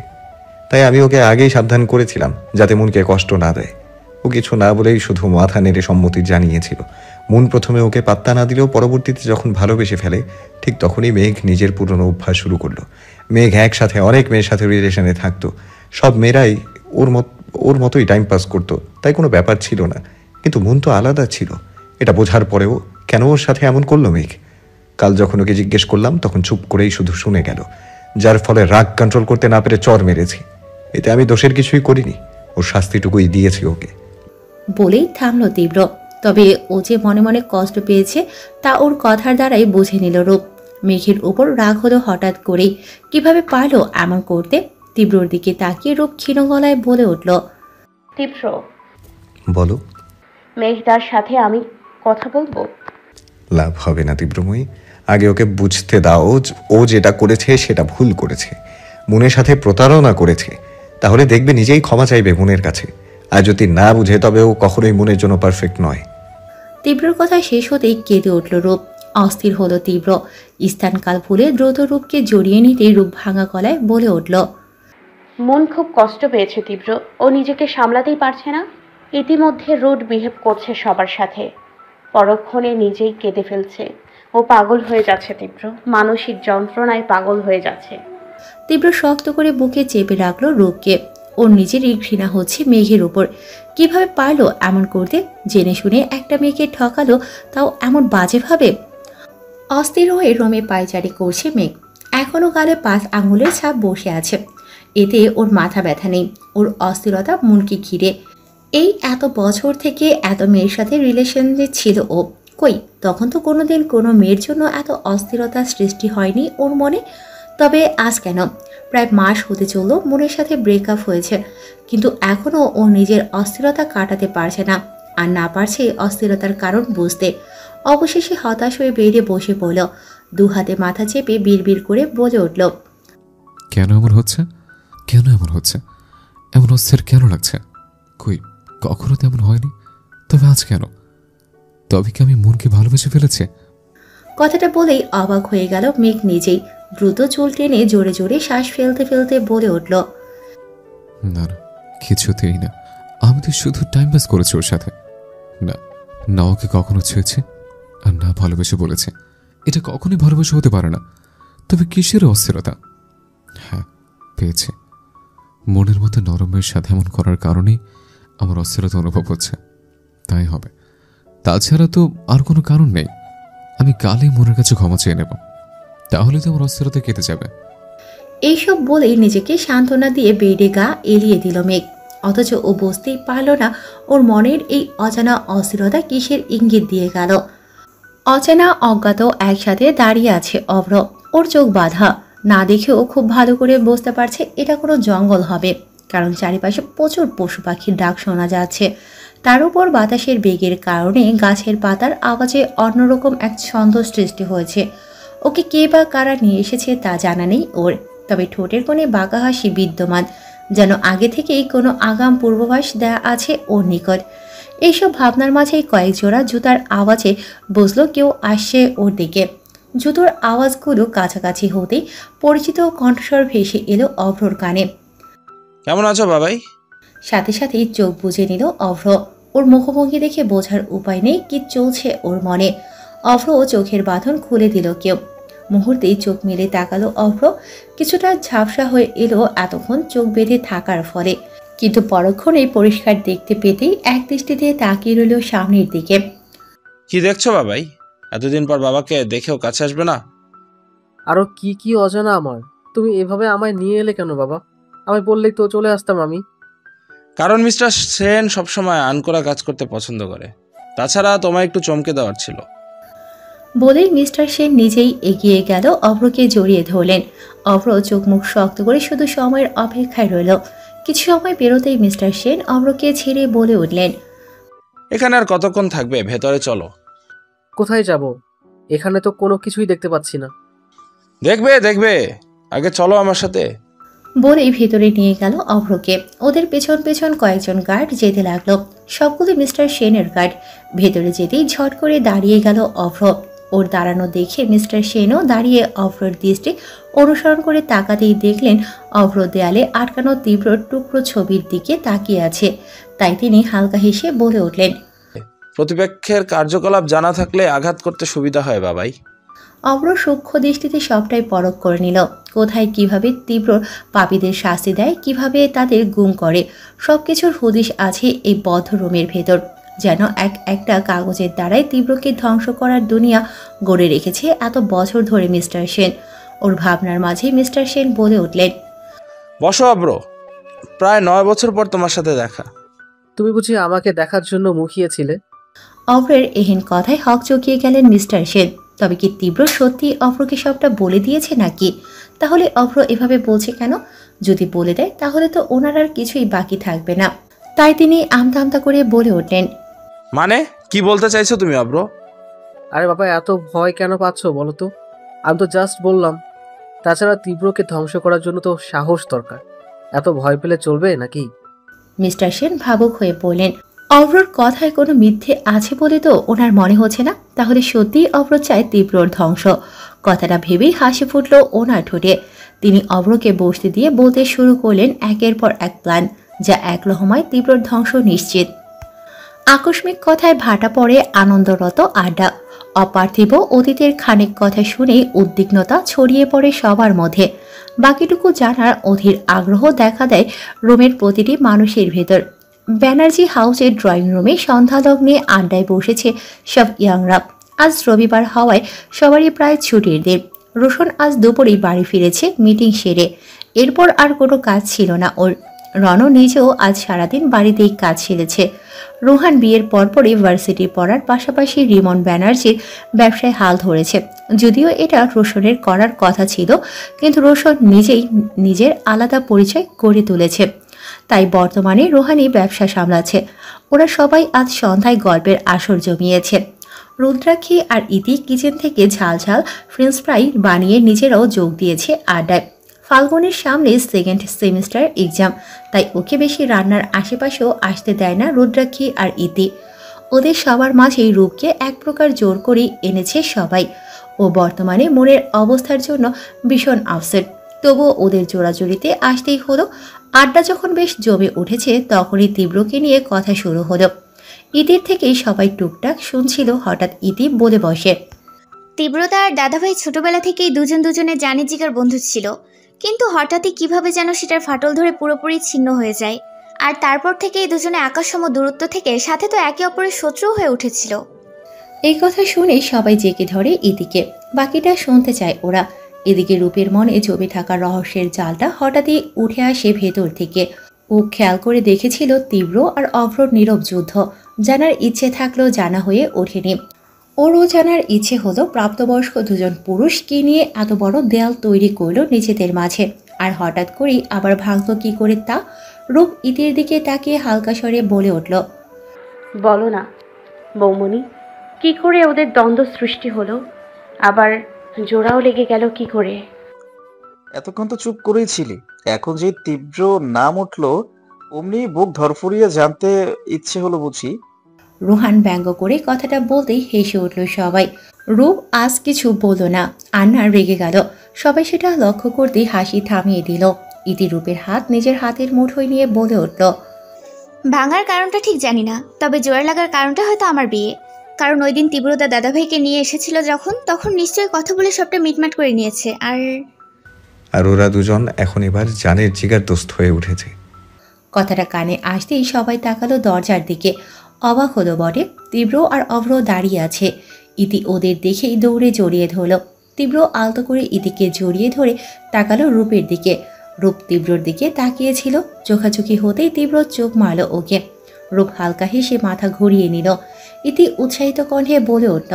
তাই আমি ওকে আগেই সাবধান করেছিলাম যাতে মনকে কষ্ট না দেয়। ও কিছু না বলেই শুধু মাথা নেড়ে সম্মতি জানিয়েছিল। মন প্রথমে ওকে পাত্তা না দিলেও পরবর্তীতে যখন ভালোবেসে ফেলে, ঠিক তখনই মেঘ নিজের পুরনো অভ্যাস শুরু করলো। মেঘ একসাথে অনেক মেয়ের সাথে রিলেশনে থাকতো। সব মেয়েরাই ওর মতোই টাইম পাস করতো, তাই কোনো ব্যাপার ছিল না। কিন্তু মন তো আলাদা ছিল। এটা বোঝার পরেও কেন ওর সাথে এমন করলো মেঘ? কাল যখন ওকে জিজ্ঞেস করলাম তখন চুপ করেই শুধু শুনে গেল, যার ফলে রাগ কন্ট্রোল করতে না পেরে চর মেরেছি। এতে আমি দোষের কিছুই করিনি, ওর শাস্তিটুকুই দিয়েছি ওকে। বলেই থামলো তীব্র। তবে ও যে মনে মনে কষ্ট পেয়েছে তা ওর কথার দ্বারাই বুঝে নিল রূপ। মেঘের উপর রাগ হলো হঠাৎ করেই, কিভাবে পারলো এমন করতে। তীব্রর দিকে তাকিয়ে রূপ ক্ষীণ গলায় বলে উঠল, তীব্র, বলো। মেঘদার সাথে আমি কথা বলবো। লাভ হবে না তীব্রময়ী, আগে ওকে বুঝতে দাও ও যেটা করেছে সেটা ভুল করেছে, মনের সাথে প্রতারণা করেছে। তাহলে দেখবে নিজেই ক্ষমা চাইবে মনের কাছে। আর যদি না বুঝে তবে ও কখনোই মনের জন্য পারফেক্ট নয়। তীব্রর কথা শেষ হতেই কেঁদে উঠল রূপ। অস্থির হলো তীব্র। স্থানকাল ভুলে দ্রুত রূপকে জড়িয়ে নিতেই রূপ ভাঙা গলায় বলে উঠল, মন খুব কষ্ট পেয়েছে তীব্র, ও নিজেকে সামলাতেই পারছে না। ইতিমধ্যে রুড বিহেভ করছে সবার সাথে, পরক্ষণে নিজেই কেঁদে ফেলছে। ও পাগল হয়ে যাচ্ছে তীব্র, মানসিক যন্ত্রণায় পাগল হয়ে যাচ্ছে। তীব্র শক্ত করে বুকে চেপে রাখলো রূপকে। ওর নিজেরই ঘৃণা হচ্ছে মেঘের উপর। কিভাবে পারলো এমন করতে? জেনে শুনে একটা মেয়েকে ঠকালো, তাও এমন বাজেভাবে। অস্থির হয়ে রোমে পায়চারি করছে মেঘ। এখনো গালে 5 আঙুলের ছাপ বসে আছে। এতে ওর মাথা ব্যথা নেই, ওর অস্থিরতা মনকে ঘিরে। এই এত বছর থেকে এত মেয়ের সাথে রিলেশনে ছিল ও, কই তখন তো কোনোদিন কোনো মেয়ের জন্য এত অস্থিরতার সৃষ্টি হয়নি ওর মনে। তবে আজ কেন? প্রায় মাস হতে চলল মনের সাথে ব্রেকআপ হয়েছে, কিন্তু এখনও ও নিজের অস্থিরতা কাটাতে পারছে না। আর না পারছে অস্থিরতার কারণ বুঝতে। অবশেষে হতাশ হয়ে বেরিয়ে বসে পড়ল। 2 হাতে মাথা চেপে বিড়বিড় করে বলে উঠল, কেন এমন হচ্ছে? কেন এমন হচ্ছে? এমন অস্থির কেন লাগছে? কই কখনো তেমন হয়নি, তবে আজ কেন? তবে কি আমি মনকে ভালোবেসে ফেলেছে? কথাটা বলেই অবাক হয়ে গেল মেঘ নিজেই। দ্রুত চুল টেনে জোরে জোরে শ্বাস ফেলতে ফেলতে বলে উঠল, না না, কিছুতেই না। আমি তো শুধু টাইম পাস করেছি ওর সাথে। না না, ওকে কখনো ছুঁয়েছে আর না ভালোবেসে বলেছে। এটা কখনোই ভালোবাসা হতে পারে না। তবে কিসের অস্থিরতা? হ্যাঁ পেয়েছে, মনের মতো নরমের সাথে এমন করার কারণেই আমার অস্থিরতা অনুভব হচ্ছে। তাই হবে, তাছাড়া তো আর কোনো কারণ নেই। আমি কালই মনের কাছে ক্ষমা চেয়ে নেব, তাহলে তো আমার অস্থিরতা কেটে যাবে। এইসব বলেই নিজেকে সান্ত্বনা দিয়ে বেডে গা এলিয়ে দিল মেঘ। অথচ ও বুঝতেই পারল না ওর মনের এই অজানা অস্থিরতা কিসের ইঙ্গিত দিয়ে গেল। অচেনা অজ্ঞাত একসাথে দাঁড়িয়ে আছে অভ্র। ওর চোখ বাঁধা, না দেখেও খুব ভালো করে বুঝতে পারছে এটা কোনো জঙ্গল হবে, কারণ চারিপাশে প্রচুর পশু পাখির ডাক শোনা যাচ্ছে। তার উপর বাতাসের বেগের কারণে গাছের পাতার আওয়াজে অন্যরকম এক ছন্দ সৃষ্টি হয়েছে। ওকে কে বা কারা নিয়ে এসেছে তা জানা নেই ওর, তবে ঠোঁটের কোণে বাঁকা হাসি বিদ্যমান, যেন আগে থেকেই কোনো আগাম পূর্বাভাস দেয়া আছে ওর নিকট। এইসব ভাবনার মাঝেই কয়েক জোড়া জুতার আওয়াজে বুঝলো কেউ আসছে ওর দিকে। জুতোর আওয়াজগুলো কাছাকাছি হতেই পরিচিত কণ্ঠস্বর ভেসে এলো অভ্রর কানে। কেমন আছো বাবাই? সাথে সাথেই চোখ বুজে নিল অভ্র। ওর মুখভঙ্গি দেখে বোঝার উপায় নেই কি চলছে ওর মনে। অভ্র চোখের বাঁধন খুলে দিল কেউ। মুহূর্তেই চোখ মেলে তাকালো অভ্র। কিছুটা ঝাপসা হয়ে এলো এতক্ষণ চোখ বেঁধে থাকার ফলে, কিন্তু পরক্ষণেই পরিষ্কার দেখতে পেতেই এক দৃষ্টিতে তাকিয়ে রইল সামনের দিকে। কি দেখছো বাবাই? এতদিন পর বাবাকে দেখেও কাছে আসবে না? আরো কি কি অজানা আমার। তুমি এভাবে আমায় নিয়ে এলে কেন বাবা? আমায় বললেই তো চলে আসতাম আমি। কারণ মিস্টার সেন সবসময় আনকোরা কাজ করতে পছন্দ করে। তাছাড়া তোমায় একটু চমকে দেওয়ার ছিল। বলেই মিস্টার সেন নিজেই এগিয়ে গেল অভ্রকে জড়িয়ে ধরলেন। অভ্র চোখ মুখ শক্ত করে শুধু সময়ের অপেক্ষায় রইল। কিছু সময় বেরোতেই মিস্টার সেন অভ্রকে ছেড়ে বলে উঠলেন, এখানে আর কতক্ষণ থাকবে? ভেতরে চলো। কোথায় যাব? এখানে তো কোনো কিছুই দেখতে পাচ্ছি না। দেখবে দেখবে, আগে চলো আমার সাথে। বলেই ভেতরে নিয়ে গেল অভ্রকে। ওদের পেছন পেছন কয়েকজন গার্ড যেতে লাগলো, সবগুলো মিস্টার সেনের গার্ড। ভেতরে যেতেই ঝট করে দাঁড়িয়ে গেল অভ্র। ওর দাঁড়ানো দেখে মিস্টার সেনও দাঁড়িয়ে অভ্রর দৃষ্টি অনুসরণ করে তাকাতেই দেখলেন অভ্র দেয়ালে আটকানো তীব্র টুকরো ছবির দিকে তাকিয়ে আছে। তাই তিনি হালকা হেসে বলে উঠলেন, প্রতিপক্ষের কার্যকলাপ জানা থাকলে আঘাত করতে সুবিধা হয় বাবাই। অভ্র সূক্ষ্ম দৃষ্টিতে সবটাই পরখ করে নিল। কোথায় কিভাবে তীব্র পাপীদের শাস্তি দেয়, কিভাবে তাদের গুম করে, সবকিছুর হদিশ আছে এই বদ্ধ রুমের ভেতর। যেন একটা কাগজের দ্বারাই তীব্রকে ধ্বংস করার দুনিয়া গড়ে রেখেছে এত বছর ধরে মিস্টার সেন। ওর ভাবনার মাঝে মিস্টার সেন বলে উঠলেন, বসো অভ্র, প্রায় 9 বছর পর তোমার সাথে দেখা। তুমি বুঝি আমাকে দেখার জন্য মুখিয়েছিলে? অভ্রের এহেন কথায় হক চকিয়ে গেলেন মিস্টার সেন। তবে কি তীব্র সত্যি অভ্রকে সবটা বলে দিয়েছে নাকি? তাহলে অভ্র এভাবে বলছে কেন? যদি বলে দেয় তাহলে তো ওনার আর কিছুই বাকি থাকবে না। তাই তিনি আমতা আমতা করে বলে উঠলেন, মানে কি বলতে চাইছো তুমি অব্র? আরে বাবা, এত ভয় কেন পাচ্ছ বলো তো? আমি তো জাস্ট বললাম। তাছাড়া তীব্রকে ধ্বংস করার জন্য তো সাহস দরকার। এত ভয় পেলে চলবে নাকি? মিস্টার সেন ভাবুক হয়ে বললেন, অভ্রর কথায় কোনো মিথ্যে আছে বলে তো ওনার মনে হচ্ছে না। তাহলে সত্যিই অভ্র চায় তীব্রর ধ্বংস। কথাটা ভেবেই হাসি ফুটল ওনার ঠোঁটে। তিনি অভ্রকে বসতে দিয়ে বলতে শুরু করলেন একের পর এক প্ল্যান, যা এক লহমায় তীব্রর ধ্বংস নিশ্চিত। আকস্মিক কথায় ভাটা পড়ে আনন্দরত আড্ডা। অপার্থিব অতীতের খানিক কথা শুনেই উদ্বিগ্নতা ছড়িয়ে পড়ে সবার মধ্যে। বাকিটুকু জানার অধীর আগ্রহ দেখা দেয় রুমের প্রতিটি মানুষের ভেতর। ব্যানার্জি হাউসের ড্রয়িং রুমে সন্ধ্যালগ্নে আড্ডায় বসেছে সব ইয়াংরা। আজ রবিবার হওয়ায় সবারই প্রায় ছুটির দিন। রোশন আজ দুপুরেই বাড়ি ফিরেছে মিটিং সেরে। এরপর আর কোনো কাজ ছিল না ওর। রণ নিজেও আজ সারাদিন বাড়িতেই কাজ সেরেছে। রোহান বিয়ের পরপরই ভার্সিটি পড়ার পাশাপাশি রিমন ব্যানার্জির ব্যবসায় হাল ধরেছে। যদিও এটা রোশনের করার কথা ছিল, কিন্তু রোশন নিজেই নিজের আলাদা পরিচয় গড়ে তুলেছে। তাই বর্তমানে রোহানই ব্যবসা সামলাচ্ছে। ওরা সবাই আজ সন্ধ্যায় গল্পের আসর জমিয়েছে। রুদ্রাক্ষী আর ইতি কিচেন থেকে ঝাল ঝাল ফ্রেঞ্চ ফ্রাই বানিয়ে নিজেরাও যোগ দিয়েছে আড্ডায়। ফাল্গুনের সামনে সেকেন্ড সেমিস্টার এক্সাম, তাই ওকে বেশি রান্নার আশেপাশেও আসতে দেয় না রুদ্রাক্ষী আর ইতি। ওদের সবার মাঝেই রূপকে এক প্রকার জোর করেই এনেছে সবাই। ও বর্তমানে মনের অবস্থার জন্য ভীষণ আপসেট। তবুও ওদের জোড়াজুড়িতে আসতেই হলো। আড্ডা যখন বেশ জমে উঠেছে তখনই তীব্রকে নিয়ে কথা শুরু হলো। ইতির থেকেই সবাই টুকটাক শুনছিল। হঠাৎ ইতি বলে বসে, তীব্রতা আর দাদাভাই ছোটবেলা থেকেই দুজনের জানি জিগার বন্ধু ছিল, কিন্তু হঠাৎই কিভাবে যেন সেটার ফাটল ধরে পুরোপুরি ছিন্ন হয়ে যায়। আর তারপর থেকেই দুজনে আকাশসম দূরত্ব থেকে সাথে তো একে অপরের শত্রু হয়ে উঠেছিল। এই কথা শুনে সবাই জেগে ধরে ইতিকে। বাকিটা শুনতে চায় ওরা। এদিকে রূপের মনে জমে থাকা রহস্যের জালটা হঠাৎই উঠে আসে ভেতর থেকে। ও খেয়াল করে দেখেছিল তীব্র আর অভ্রর নীরব যুদ্ধ। জানার ইচ্ছে থাকলেও জানা হয়ে ওঠেনি। ওরও জানার ইচ্ছে হলো প্রাপ্তবয়স্ক দুজন পুরুষ কি নিয়ে এত বড় দেয়াল তৈরি করলো নিজেদের মাঝে, আর হঠাৎ করেই আবার ভাঙত কি করে তা। রূপ ইতির দিকে তাকিয়ে হালকা স্বরে বলে উঠল, বলো না বৌমনি, কি করে ওদের দ্বন্দ্ব সৃষ্টি হলো? আবার জোড়াও লেগে গেল কি করে? এতক্ষণ তো চুপ করেই ছিলি, এখন যে তীব্র নাম উঠলো অমনি বুক ধরফরিয়ে জানতে ইচ্ছে হলো বুঝি। রোহান ব্যঙ্গ করে কথাটা বলতেই হেসে উঠল সবাই। রূপ আজ কিছু বলল না, আন্না রেগে গেল। সবাই সেটা লক্ষ্য করতেই হাসি থামিয়ে দিল। ইতি রূপের হাত নিজের হাতের মুঠোয় নিয়ে বলে উঠল, ভাঙার কারণটা ঠিক জানি না, তবে জোড়া লাগার কারণটা হয়তো আমার বিয়ে। কারণ ওই দিন তীব্রতা দাদাভাইকে নিয়ে এসেছিল তখন নিশ্চয়ই কথা বলে সবটা মিটমাট করে নিয়েছে। আর ওরা দুজন এখন এবার জানের জিগার দোস্ত হয়ে উঠেছে। কথাটা কানে আসতেই সবাই তাকালো দরজার দিকে। অবাক হলো বটে। তীব্র আর অভ্র দাঁড়িয়ে আছে। ইতি ওদের দেখেই দৌড়ে জড়িয়ে ধরল। তীব্র আলতো করে ইতিকে জড়িয়ে ধরে তাকালো রূপের দিকে। রূপ তীব্রর দিকে তাকিয়েছিল। চোখাচোখি হতেই তীব্র চোখ মারল ওকে। রূপ হালকা হেসে মাথা ঘুরিয়ে নিল। ইতি উৎসাহিত কণ্ঠে বলে উঠল,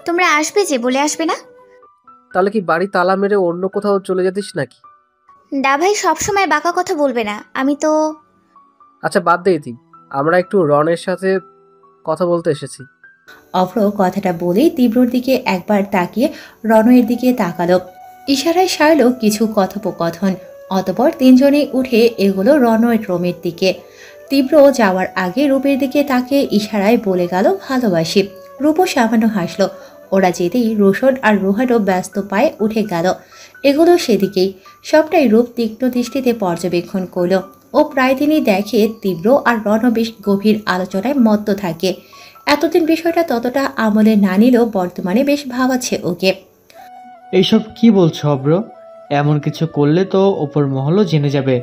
তোমরা আসবে যে বলে আসবে না? তাহলে কি বাড়ি তালা মেরে অন্য কোথাও চলে যেতিস নাকি? দাভাই সবসময় বাঁকা কথা বলবে না, আমি তো। আচ্ছা বাদ দে ইতি, আমরা একটু রনের সাথে কথা বলতে এসেছি। অভ্র কথাটা বলেই তীব্রর দিকে একবার তাকিয়ে রণয়ের দিকে তাকালো। ইশারায় সারল কিছু কথোপকথন। অতপর তিনজনেই উঠে এগুলো রণয়ের রুমের দিকে। তীব্র যাওয়ার আগে রূপের দিকে তাকিয়ে ইশারায় বলে গেল ভালোবাসি। রূপও সামান্য হাসল। ওরা যেতেই রোশন আর রোহানও ব্যস্ত পায়ে উঠে গেল। এগুলো সেদিকেই। সবটাই রূপ তীক্ষ্ণ দৃষ্টিতে পর্যবেক্ষণ করল। ও প্রায় দিনই দেখে তীব্র আর রণ বেশ গভীর আলোচনায় মত্ত থাকে। এতদিন বিষয়টা ততটা আমলে না নিলেও বর্তমানে বেশ ভাবাচ্ছে ওকে। এইসব কি বলছো অব্র? এমন কিছু করলে তো ওপর মহলও জেনে যাবে।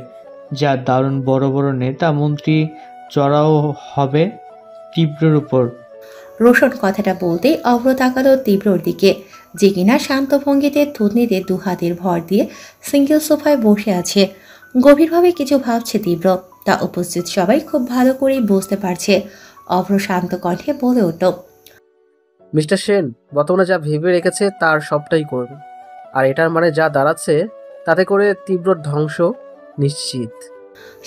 যা দারুণ বড় বড় নেতা মন্ত্রী চড়াও হবে তীব্রর উপর। রোশন কথাটা বলতেই অভ্র তাকালো তীব্রর দিকে, যে কিনা শান্ত ভঙ্গিতে থুতনিতে দু হাতের ভর দিয়ে সিঙ্গেল সোফায় বসে আছে। গভীরভাবে কিছু ভাবছে তীব্র। তা উপস্থিত সবাই খুব ভালো করেই বুঝতে পারছে। অভ্র শান্ত কণ্ঠে বলে উঠল, মিস্টার সেন বর্তমানে যা ভেবে রেখেছে তার সবটাই করবে, আর এটার মানে যা দাঁড়াচ্ছে তাতে করে তীব্র ধ্বংস নিশ্চিত।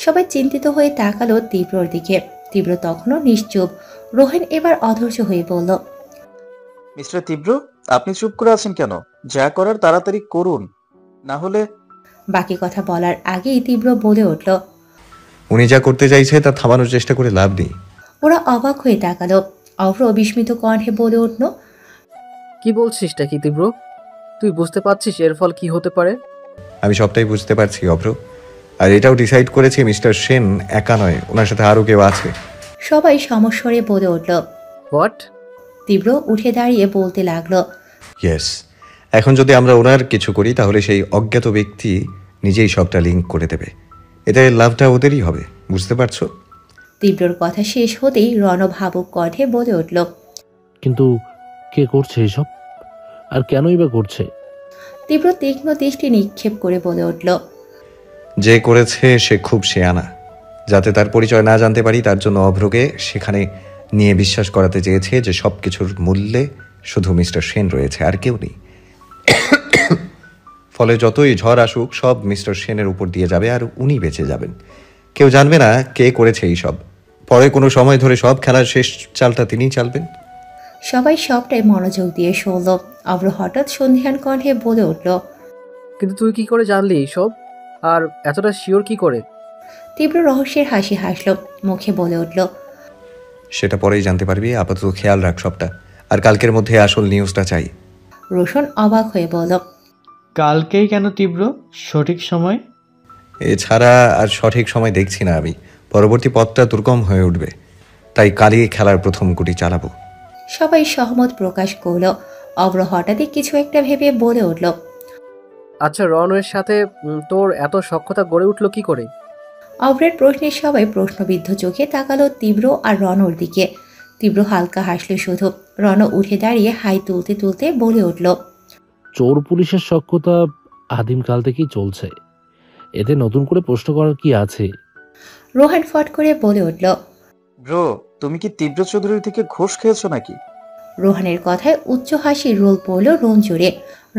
সবাই চিন্তিত হয়ে তাকালো তীব্রর দিকে। তীব্র তখনও নিশ্চুপ। রোহান এবার অধৈর্য হয়ে বলল, মিস্টার তীব্র, আপনি চুপ করে আছেন কেন? যা করার তাড়াতাড়ি করুন, না হলে। বাকি কথা বলার আগেই তীব্র বলে উঠল, উনি যা করতে চাইছে তা থামানোর চেষ্টা করে লাভ নেই। ওরা অবাক হয়ে তাকালো। অভ্র বিস্মিত কণ্ঠে বলে উঠল, কি বলছিসটা কি তীব্র? তুই বুঝতে পারছিস এর ফল কি হতে পারে? আমি সবটাই বুঝতে পারছি অভ্র, আর এটাও ডিসাইড করেছি মিস্টার সেন একা নয়, ওনার সাথে আরও কেউ আছে। সবাই সমস্বরে বলে উঠল। হোয়াট? তীব্র উঠে দাঁড়িয়ে বলতে লাগলো, ইয়েস, এখন যদি আমরা ওনার কিছু করি তাহলে সেই অজ্ঞাত ব্যক্তি নিজেই সবটা লিঙ্ক করে দেবে। এতে লাভটা ওদেরই হবে, বুঝতে পারছো? তীব্রর কথা শেষ হতেই রণ ভাবুক কণ্ঠে বলে উঠল, কিন্তু কে করছে এসব, আর কেনই বা করছে? তীব্র তীক্ষ্ণ দৃষ্টি নিক্ষেপ করে বলে উঠল, যে করেছে সে খুব শেয়ানা। যাতে তার পরিচয় না জানতে পারি তার জন্য অভ্রকে সেখানে নিয়ে বিশ্বাস করাতে চেয়েছে যে সব কিছুর মূল্যে শুধু মিস্টার সেন রয়েছে, আর কেউ নেই। ফলে যতই ঝড় আসুক সব মিস্টার সেনের উপর দিয়ে যাবে, আর উনি বেঁচে যাবেন। কেউ জানবে না কে করেছে এই সব। পরে কোনো সময় ধরে সব খেলার শেষ চালটা তিনিই চালবেন। সবাই সবটাই মনোযোগ দিয়ে শুনল। অভ্র হঠাৎ সন্ধিহান কণ্ঠে বলে উঠল, কিন্তু তুই কি করে জানলি এইসব, আর এতটা শিওর কি করে? তীব্র রহস্যের হাসি হাসল, মুখে বলে উঠল, সেটা পরেই জানতে পারবি, আপাতত খেয়াল রাখ সবটা, আর কালকের মধ্যে আসল নিউজটা চাই। রোশন অবাক হয়ে বলল, কালকেই কেন তীব্র? সঠিক সময়? এছাড়া আর সঠিক সময় দেখছি না আমি। পরবর্তী পথটা দুর্গম হয়ে উঠবে, তাই কালই খেলার প্রথম গুটি চালাবো। সবাই সহমত প্রকাশ করল। অভ্র হঠাৎই কিছু একটা ভেবে বলে উঠল, আচ্ছা, রনওয়ের সাথে তোর এত সখ্যতা গড়ে উঠলো কি করে? অভ্রের প্রশ্নে সবাই প্রশ্নবিদ্ধ চোখে তাকালো তীব্র আর রণর দিকে। তীব্র হালকা হাসল শুধু। রণ উঠে দাঁড়িয়ে হাই তুলতে তুলতে বলে উঠল, চোর পুলিশের সখ্যতা আদিমকাল থেকেই চলছে, এতে নতুন করে প্রশ্ন করার কি আছে? রোহান ফট করে বলে উঠল, ব্রো, তুমি কি তীব্র চৌধুরীর থেকে ঘুষ খেয়েছো নাকি? রোহানের কথায় উচ্চ হাসির রোল পড়ল রোন জুড়ে।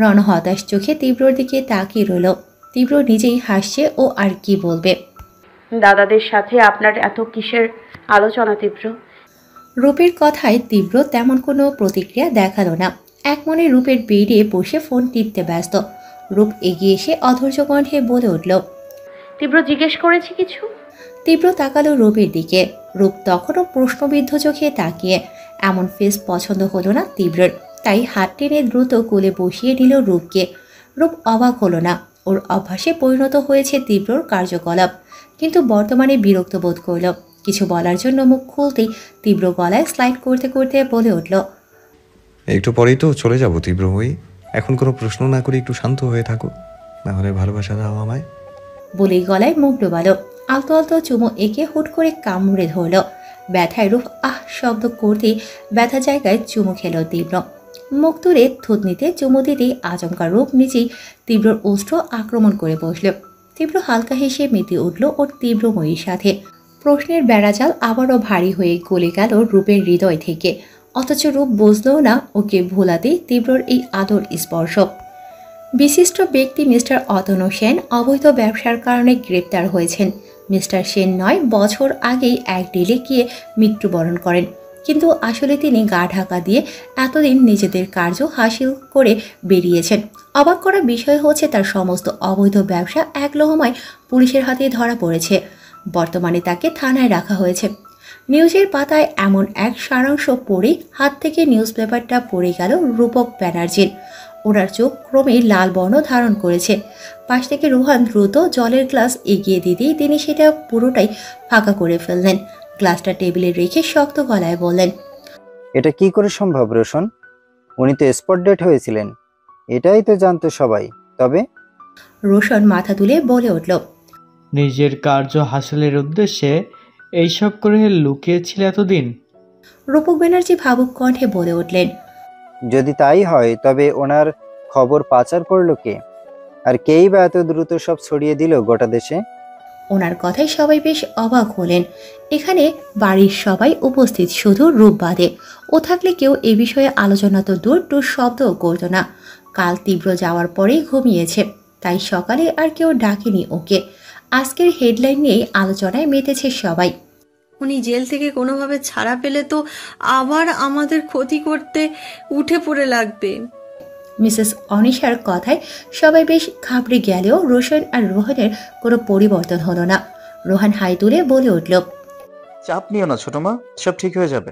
রণ হতাশ চোখে তীব্রর দিকে তাকিয়ে রইল। তীব্র নিজেই হাসছে, ও আর কি বলবে। দাদাদের সাথে আপনার এত কিসের আলোচনা তীব্র? রূপের কথায় তীব্র তেমন কোনো প্রতিক্রিয়া দেখালো না। এক মনে রূপের বেডে বসে ফোন টিপতে ব্যস্ত। রূপ এগিয়ে এসে অধৈর্য কণ্ঠে বলে উঠল, তীব্র জিজ্ঞেস করেছি কিছু? তীব্র তাকালো রূপের দিকে। রূপ তখনও প্রশ্নবিদ্ধ চোখে তাকিয়ে। এমন ফেস পছন্দ হলো না তীব্রর, তাই হাত টেনে দ্রুত কোলে বসিয়ে নিল রূপকে। রূপ অবাক হলো না। ওর অভ্যাসে পরিণত হয়েছে তীব্রর কার্যকলাপ, কিন্তু বর্তমানে বিরক্ত বোধ করল। কিছু বলার জন্য মুখ খুলতেই তীব্র গলায় স্লাইড করতে করতে বলে উঠল, একটু পরেই তো চলে যাব তীব্র হয়ে। এখন কোনো প্রশ্ন না করে একটু শান্ত হয়ে থাকো, না হলে ভালোবাসা দাও আমায়। বলেই গলায় মুখ ডোবালো। আলতো আলতো চুমো এঁকে হুট করে কামড়ে ধরল। ব্যথায় রূপ আহ শব্দ করতেই ব্যথা জায়গায় চুমু খেল তীব্র। মুখ তুলে থুতনিতে চুমু দিতেই আচমকা রূপ নিচেই তীব্রর অস্ত্র আক্রমণ করে বসল। তীব্র হালকা হেসে মেতে উঠল ওর তীব্রময়ীর সাথে। প্রশ্নের বেড়াজাল আবারও ভারী হয়ে গলে গেল রূপের হৃদয় থেকে। অথচ রূপ বুঝলও না ওকে ভোলাতেই তীব্রর এই আদর স্পর্শ। বিশিষ্ট ব্যক্তি মিস্টার অতনু সেন অবৈধ ব্যবসার কারণে গ্রেপ্তার হয়েছেন। মিস্টার সেন 9 বছর আগেই এক ডিলে গিয়ে মৃত্যুবরণ করেন, কিন্তু আসলে তিনি গা ঢাকা দিয়ে এতদিন নিজেদের কার্য হাসিল করে বেরিয়েছেন। অবাক করা বিষয় হচ্ছে তার সমস্ত অবৈধ ব্যবসা এক লহমায় পুলিশের হাতে ধরা পড়েছে। বর্তমানে তাকে থানায় রাখা হয়েছে। নিউজের পাতায় এমন এক সারাংশ পড়েই হাত থেকে নিউজ পেপারটা পড়ে গেল রূপক ব্যানার্জির। ওনার চোখ ক্রমেই লাল বর্ণ ধারণ করেছে। পাশ থেকে রোহান দ্রুত জলের গ্লাস এগিয়ে দিতেই তিনি সেটা পুরোটাই ফাঁকা করে ফেললেন। গ্লাসটা টেবিলে রেখে শক্ত গলায় বললেন, এটা কি করে সম্ভব রোশন? উনি তো স্পট ডেট হয়েছিলেন, এটাই তো জানতো সবাই। তবে রোশন মাথা তুলে বলে উঠল, নিজের কার্য হাসিলের উদ্দেশ্যে এইসব করে লুকিয়েছিল এতদিন? রূপক ব্যানার্জি ভাবুক কণ্ঠে বলে উঠলেন, যদি তাই হয় তবে ওনার খবর পাচার করলো কে, আর কেই বা এত দ্রুত সব ছড়িয়ে দিল গোটা দেশে? ওনার কথায় সবাই বেশ অবাক হলেন। এখানে বাড়ির সবাই উপস্থিত, শুধু রূপ বাদে। ও থাকলে কেউ এ বিষয়ে আলোচনা তো দূর, টুর শব্দও করতো না। কাল তীব্র যাওয়ার পরেই ঘুমিয়েছে, তাই সকালে আর কেউ ডাকেনি ওকে। আজকের হেডলাইন নিয়েই আলোচনায় মেতেছে সবাই। উনি জেল থেকে কোনোভাবে ছাড়া পেলে তো আবার আমাদের ক্ষতি করতে উঠে পড়ে লাগবে। মিসেস অনিশার কথায় সবাই বেশ ঘাবড়ে গেলেও রোশন আর রোহনের কোনো পরিবর্তন হলো না। রোহান হাই তুলে বলে উঠল, চাপ নিও না ছোট মা, সব ঠিক হয়ে যাবে।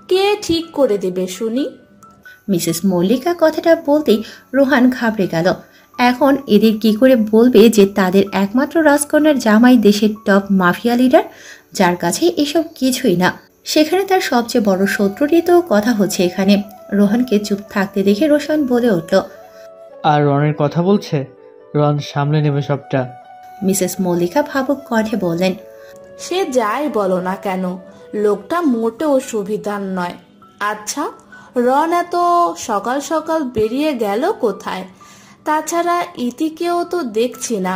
কে ঠিক করে দেবে শুনি? মিসেস মল্লিকা কথাটা বলতেই রোহান ঘাবড়ে গেল। এখন এদের কি করে বলবে যে তাদের একমাত্র রাজকন্যার জামাই দেশের টপ মাফিয়া লিডার, যার কাছে এসব কিছুই না। সেখানে তার সবচেয়ে বড় শত্রুরই তো কথা হচ্ছে এখানে। রোহানকে চুপ থাকতে দেখে রোশন বলে উঠল, আর রনের কথা বলছে, রন সামলে নেবে সবটা। মিসেস মল্লিকা ভাবুক কণ্ঠে বললেন, সে যাই বলো না কেন, লোকটা মোটেও সুবিধার নয়। আচ্ছা, রন এত সকাল সকাল বেরিয়ে গেল কোথায়? তাছাড়া ইতিকেও তো দেখছি না।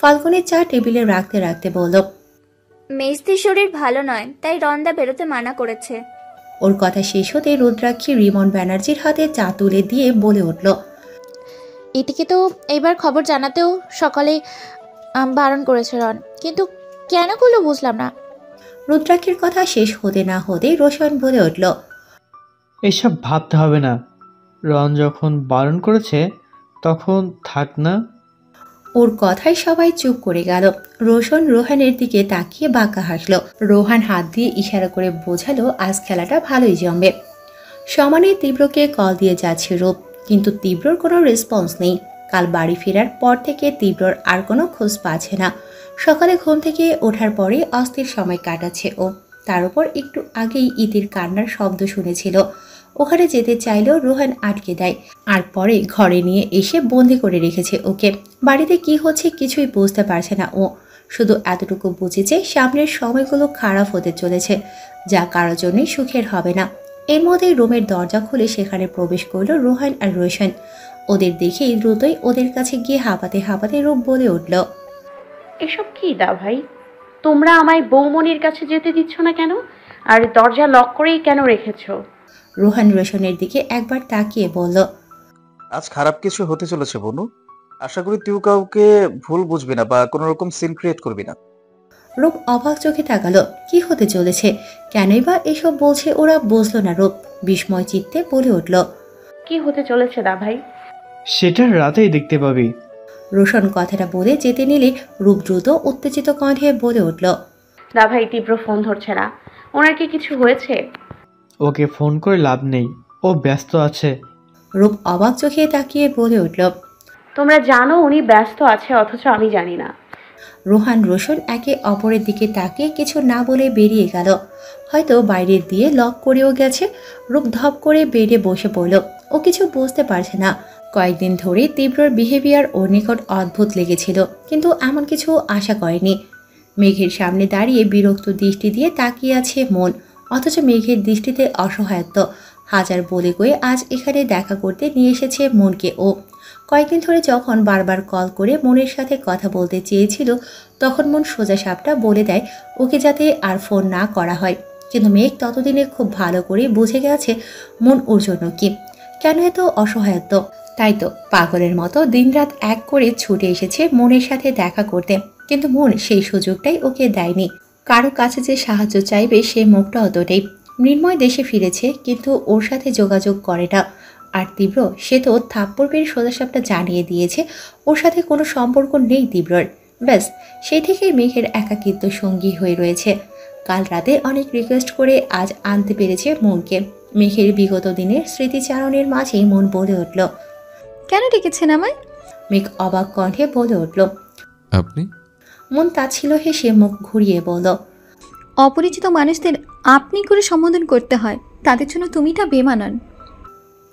ফাল্গুনের চা টেবিলে রাখতে রাখতে বলল, মেজদির শরীর ভালো নয়, তাই রন্দা বেরোতে মানা করেছে। ওর কথা শেষ হতে রুদ্রাক্ষী রিমন ব্যানার্জির হাতে চা তুলে দিয়ে বলে উঠল, এটিকে তো এবার খবর জানাতেও সকালে বারণ করেছে রন, কিন্তু কেন করলো বুঝলাম না। রুদ্রাক্ষীর কথা শেষ হতে না হতে রোশন বলে উঠল, এসব ভাবতে হবে না, রন যখন বারণ করেছে তখন থাক না। ওর কথায় সবাই চুপ করে গেল। রোশন রোহানের দিকে তাকিয়ে বাঁকা হাসল। রোহান হাত দিয়ে ইশারা করে বোঝালো আজ খেলাটা ভালোই জমবে। সমানে তীব্রকে কল দিয়ে যাচ্ছে রূপ, কিন্তু তীব্রর কোনো রেসপন্স নেই। কাল বাড়ি ফেরার পর থেকে তীব্রর আর কোনো খোঁজ পাচ্ছে না। সকালে ঘুম থেকে ওঠার পরে অস্থির সময় কাটাচ্ছে ও। তার উপর একটু আগেই ইতির কান্নার শব্দ শুনেছিল। ওখানে যেতে চাইলেও রোহান আটকে দেয়, আর পরে ঘরে নিয়ে এসে বন্দি করে রেখেছে ওকে। বাড়িতে কি হচ্ছে কিছুই বুঝতে পারছে না ও, শুধু এতটুকু বুঝেছে সামনের সময়গুলো খারাপ হতে চলেছে, যা কারোর জন্যই সুখের হবে না। এর মধ্যেই রুমের দরজা খুলে সেখানে প্রবেশ করলো রোহান আর রোশন। ওদের দেখেই দ্রুতই ওদের কাছে গিয়ে হাঁপাতে হাঁপাতে রূপ বলে উঠল, এসব কি দা ভাই? তোমরা আমায় বৌমনির কাছে যেতে দিচ্ছ না কেন? আর দরজা লক করেই কেন রেখেছো? রোহান রোশনের দিকে একবার তাকিয়ে বলল, আজ খারাপ কিছু হতে চলেছে বনু। আশা করি তুই কাউকে ভুল বুঝবি না বা কোনো রকম সিন ক্রিয়েট করবি না। রূপ অবাক চোখে তাকালো। কি হতে চলেছে, কেনই বা এসব বলছে ওরা বুঝলো না। রূপ বিস্ময় চিত্তে বলে উঠল, কি হতে চলেছে দা ভাই? সেটা রাতেই দেখতে পাবি। রোশন কথাটা বলে যেতে নিলে রূপ দ্রুত উত্তেজিত কণ্ঠে বলে উঠল, দা ভাই তীব্র ফোন ধরছে না, ওনার কি কিছু হয়েছে? ওকে ফোন করে লাভ নেই, ও ব্যস্ত আছে। রূপ অবাক চোখে তাকিয়ে বলে উঠল, তোমরা জানো উনি ব্যস্ত আছে, অথচ আমি জানি না। রোহান রোশন একে অপরের দিকে তাকিয়ে কিছু না বলে বেরিয়ে গেল। হয়তো বাইরের দিয়ে লক করেও গেছে। রূপ ধপ করে বেডে বসে পড়ল। ও কিছু বুঝতে পারছে না। কয়েকদিন ধরে তীব্রর বিহেভিয়ার ওর নিকট অদ্ভুত লেগেছিল, কিন্তু এমন কিছু আশা করেনি। মেঘের সামনে দাঁড়িয়ে বিরক্ত দৃষ্টি দিয়ে তাকিয়ে আছে মন, অথচ মেঘের দৃষ্টিতে অসহায়ত্ব। হাজার বলে কয়ে আজ এখানে দেখা করতে নিয়ে এসেছে মনকে ও। কয়েকদিন ধরে যখন বারবার কল করে মনের সাথে কথা বলতে চেয়েছিল, তখন মন সোজা সাপটা বলে দেয় ওকে যাতে আর ফোন না করা হয়। কিন্তু মেঘ ততদিনে খুব ভালো করে বুঝে গেছে মন ওর জন্য কি, কেন এত অসহায়ত্ব। তাই তো পাগলের মতো দিনরাত এক করে ছুটে এসেছে মনের সাথে দেখা করতে, কিন্তু মন সেই সুযোগটাই ওকে দেয়নি। কারো কাছে যে সাহায্য চাইবে সে মুখটা অতটাই। মৃন্ময় দেশে ফিরেছে, কিন্তু ওর সাথে যোগাযোগ করে না। আর তীব্র, সে তো থাপ্পড় পেয়ে সোজাসাপটা জানিয়ে দিয়েছে ওর সাথে কোনো সম্পর্ক নেই তীব্রর। ব্যাস, সেই থেকেই মেঘের একাকিত্ব সঙ্গী হয়ে রয়েছে। কাল রাতে অনেক রিকোয়েস্ট করে আজ আনতে পেরেছে মনকে। মেঘের বিগত দিনের স্মৃতিচারণের মাঝেই মন বলে উঠল, কেন ডেকেছেন আমায়? মেঘ অবাক কণ্ঠে বলে উঠল, আপনি? মন তাচ্ছিল হেসে মুখ ঘুরিয়ে বলল, অপরিচিত মানুষদের আপনি করে সম্বোধন করতে হয়, তাদের জন্য তুমিটা বেমানান।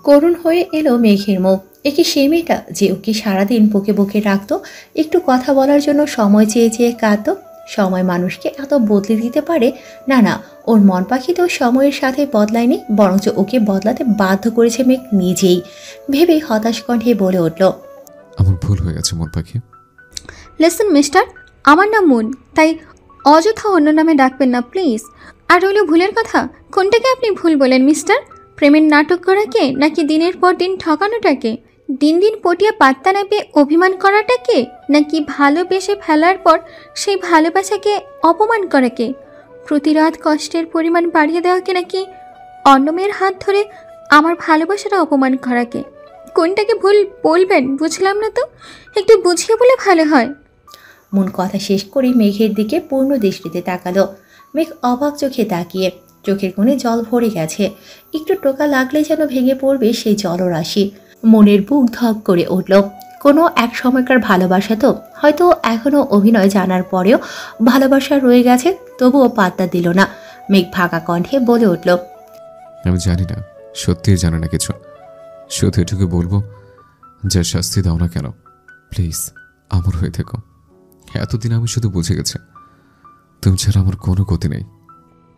করুণ হয়ে এলো মেঘের মুখ। একে সে মেয়েটা যে ওকে সারাদিন বুকে বুকে রাখতো, একটু কথা বলার জন্য সময় চেয়ে চেয়ে কাঁদতো। সময় মানুষকে এত বদলে দিতে পারে? না না, ওর মন পাখি তো সময়ের সাথে বদলায়নি, বরঞ্চ ওকে বদলাতে বাধ্য করেছে মেঘ নিজেই। ভেবে হতাশ কণ্ঠে বলে উঠল, আমার ভুল হয়ে গেছে মন পাখি। লিসেন মিস্টার, আমার নাম মুন, তাই অযথা অন্য নামে ডাকবেন না প্লিজ। আর হলো ভুলের কথা, কোনটাকে আপনি ভুল বলেন মিস্টার? প্রেমের নাটক করাকে, নাকি দিনের পর দিন ঠকানোটাকে? দিন দিন পটিয়ে পাত্তা না পেয়ে অভিমান করাটাকে, নাকি ভালোবেসে ফেলার পর সেই ভালোবাসাকে অপমান করাকে? প্রতি রাত কষ্টের পরিমাণ বাড়িয়ে দেওয়াকে, নাকি অন্য মেয়ের হাত ধরে আমার ভালোবাসাটা অপমান করাকে? কোনটাকে ভুল বলবেন বুঝলাম না তো, একটু বুঝিয়ে বলে ভালো হয়। মন কথা শেষ করে মেঘের দিকে পূর্ণ দৃষ্টিতে তাকালো। মেঘ অবাক চোখে তাকিয়ে, চোখের কোণে জল ভরে গেছে। একটু টোকা লাগলে যেন ভেঙে পড়বে সেই জলরাশি। মনের বুক ধক করে উঠল। কোনো এক সময়কার ভালোবাসা তো, হয়তো এখনো অভিনয় জানার পরেও ভালোবাসা রয়ে গেছে, তবুও পাত্তা দিল না। মেঘ ভাঙা কণ্ঠে বলে উঠল, আমি জানি না, সত্যিই জানি না কিছু। শুধু এটুকু বলবো, যা শাস্তি দাও না কেন, প্লিজ আমার হয়ে থেকো। এতদিন আমি শুধু বুঝে গেছি তুমি ছাড়া আমার কোনো গতি নেই।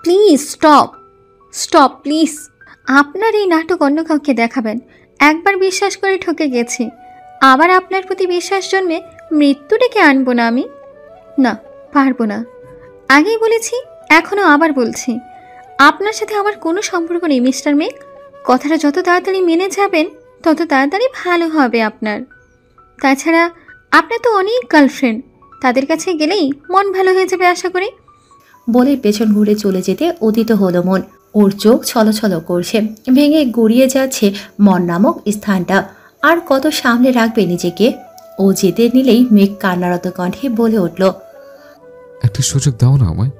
Please stop please. আপনার এই নাটক অন্য কাউকে দেখাবেন। একবার বিশ্বাস করে ঠকে গেছি, আবার আপনার প্রতি বিশ্বাস জন্মে মৃত্যু ডেকে আনবো না আমি। না, পারবো না। আগেই বলেছি, এখনও আবার বলছি, আপনার সাথে আমার কোনো সম্পর্ক নেই মিস্টার মেঘ। কথাটা যত তাড়াতাড়ি মেনে যাবেন তত তাড়াতাড়ি ভালো হবে আপনার। তাছাড়া আপনার তো অনেক গার্লফ্রেন্ড, তাদের কাছে গেলেই মন ভালো হয়ে যাবে আশা করি। বলে পেছন ঘুরে চলে যেতে উদিত হলো মন। ওর চোখ ছলছল করছে, ভেঙে গড়িয়ে যাচ্ছে মন নামক স্থানটা। আর কত সামনে রাখবে নিজেকে? ও যেতে নিলেই মেঘ কান্নারত কণ্ঠে বলে উঠল, একটা সুযোগ দাও না আমায়,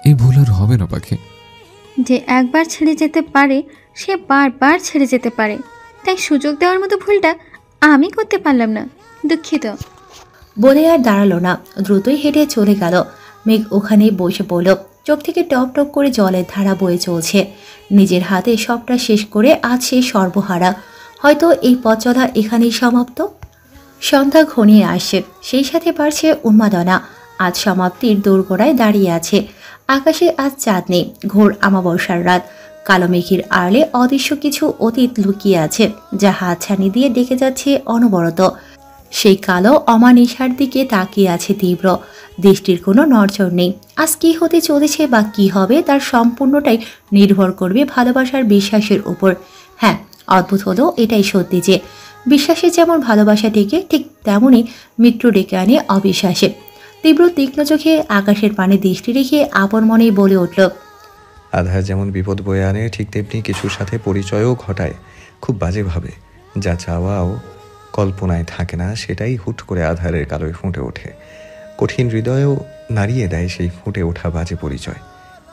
এই ভুল আর হবে না পাখি। যে একবার ছেড়ে যেতে পারে সে বারবার ছেড়ে যেতে পারে, তাই সুযোগ দেওয়ার মতো ভুলটা আমি করতে পারলাম না, দুঃখিত। বলে আর দাঁড়ালো না, দ্রুতই হেঁটে চলে গেল। মেঘ ওখানেই বসে পড়ল। চোখ থেকে টপ টপ করে জলের ধারা বয়ে চলছে। নিজের হাতে সবটা শেষ করে আজ সে সর্বহারা। হয়তো এই পথ চলা এখানেই সমাপ্ত। সন্ধ্যা ঘনিয়ে আসছে, সেই সাথে বাড়ছে উন্মাদনা। আজ সমাপ্তির দোরগোড়ায় দাঁড়িয়ে আছে। আকাশে আজ চাঁদ নেই, ঘোর আমাবস্যার রাত। কালো মেঘের আড়লে অদৃশ্য কিছু অতীত লুকিয়ে আছে, যা হাতছানি দিয়ে ডেকে যাচ্ছে অনবরত। সেই কালো অমানিসার দিকে তাকিয়ে আছে তীব্র। দৃষ্টির কোনো নড়চড় নেই। আজ কি হতে চলেছে বা কি হবে তার সম্পূর্ণটাই নির্ভর করবে ভালোবাসার বিশ্বাসের উপর। হ্যাঁ, অদ্ভুত হলো এটাই সত্যি যে বিশ্বাসে যেমন ভালোবাসা ডেকে, ঠিক তেমনই মৃত্যু ডেকে আনে অবিশ্বাসে। তীব্র তীক্ষ্ণ চোখে আকাশের পানে দৃষ্টি রেখে আপন মনেই বলে উঠল, আধার যেমন বিপদ বয়ে আনে, ঠিক তেমনি কিছুর সাথে পরিচয়ও ঘটায় খুব বাজেভাবে। যা চাওয়াও কল্পনায় থাকে না, সেটাই হুট করে আধারের কালোয় ফুটে ওঠে। কঠিন হৃদয়েও নাড়িয়ে দেয় সেই ফুটে ওঠা বাজে পরিচয়।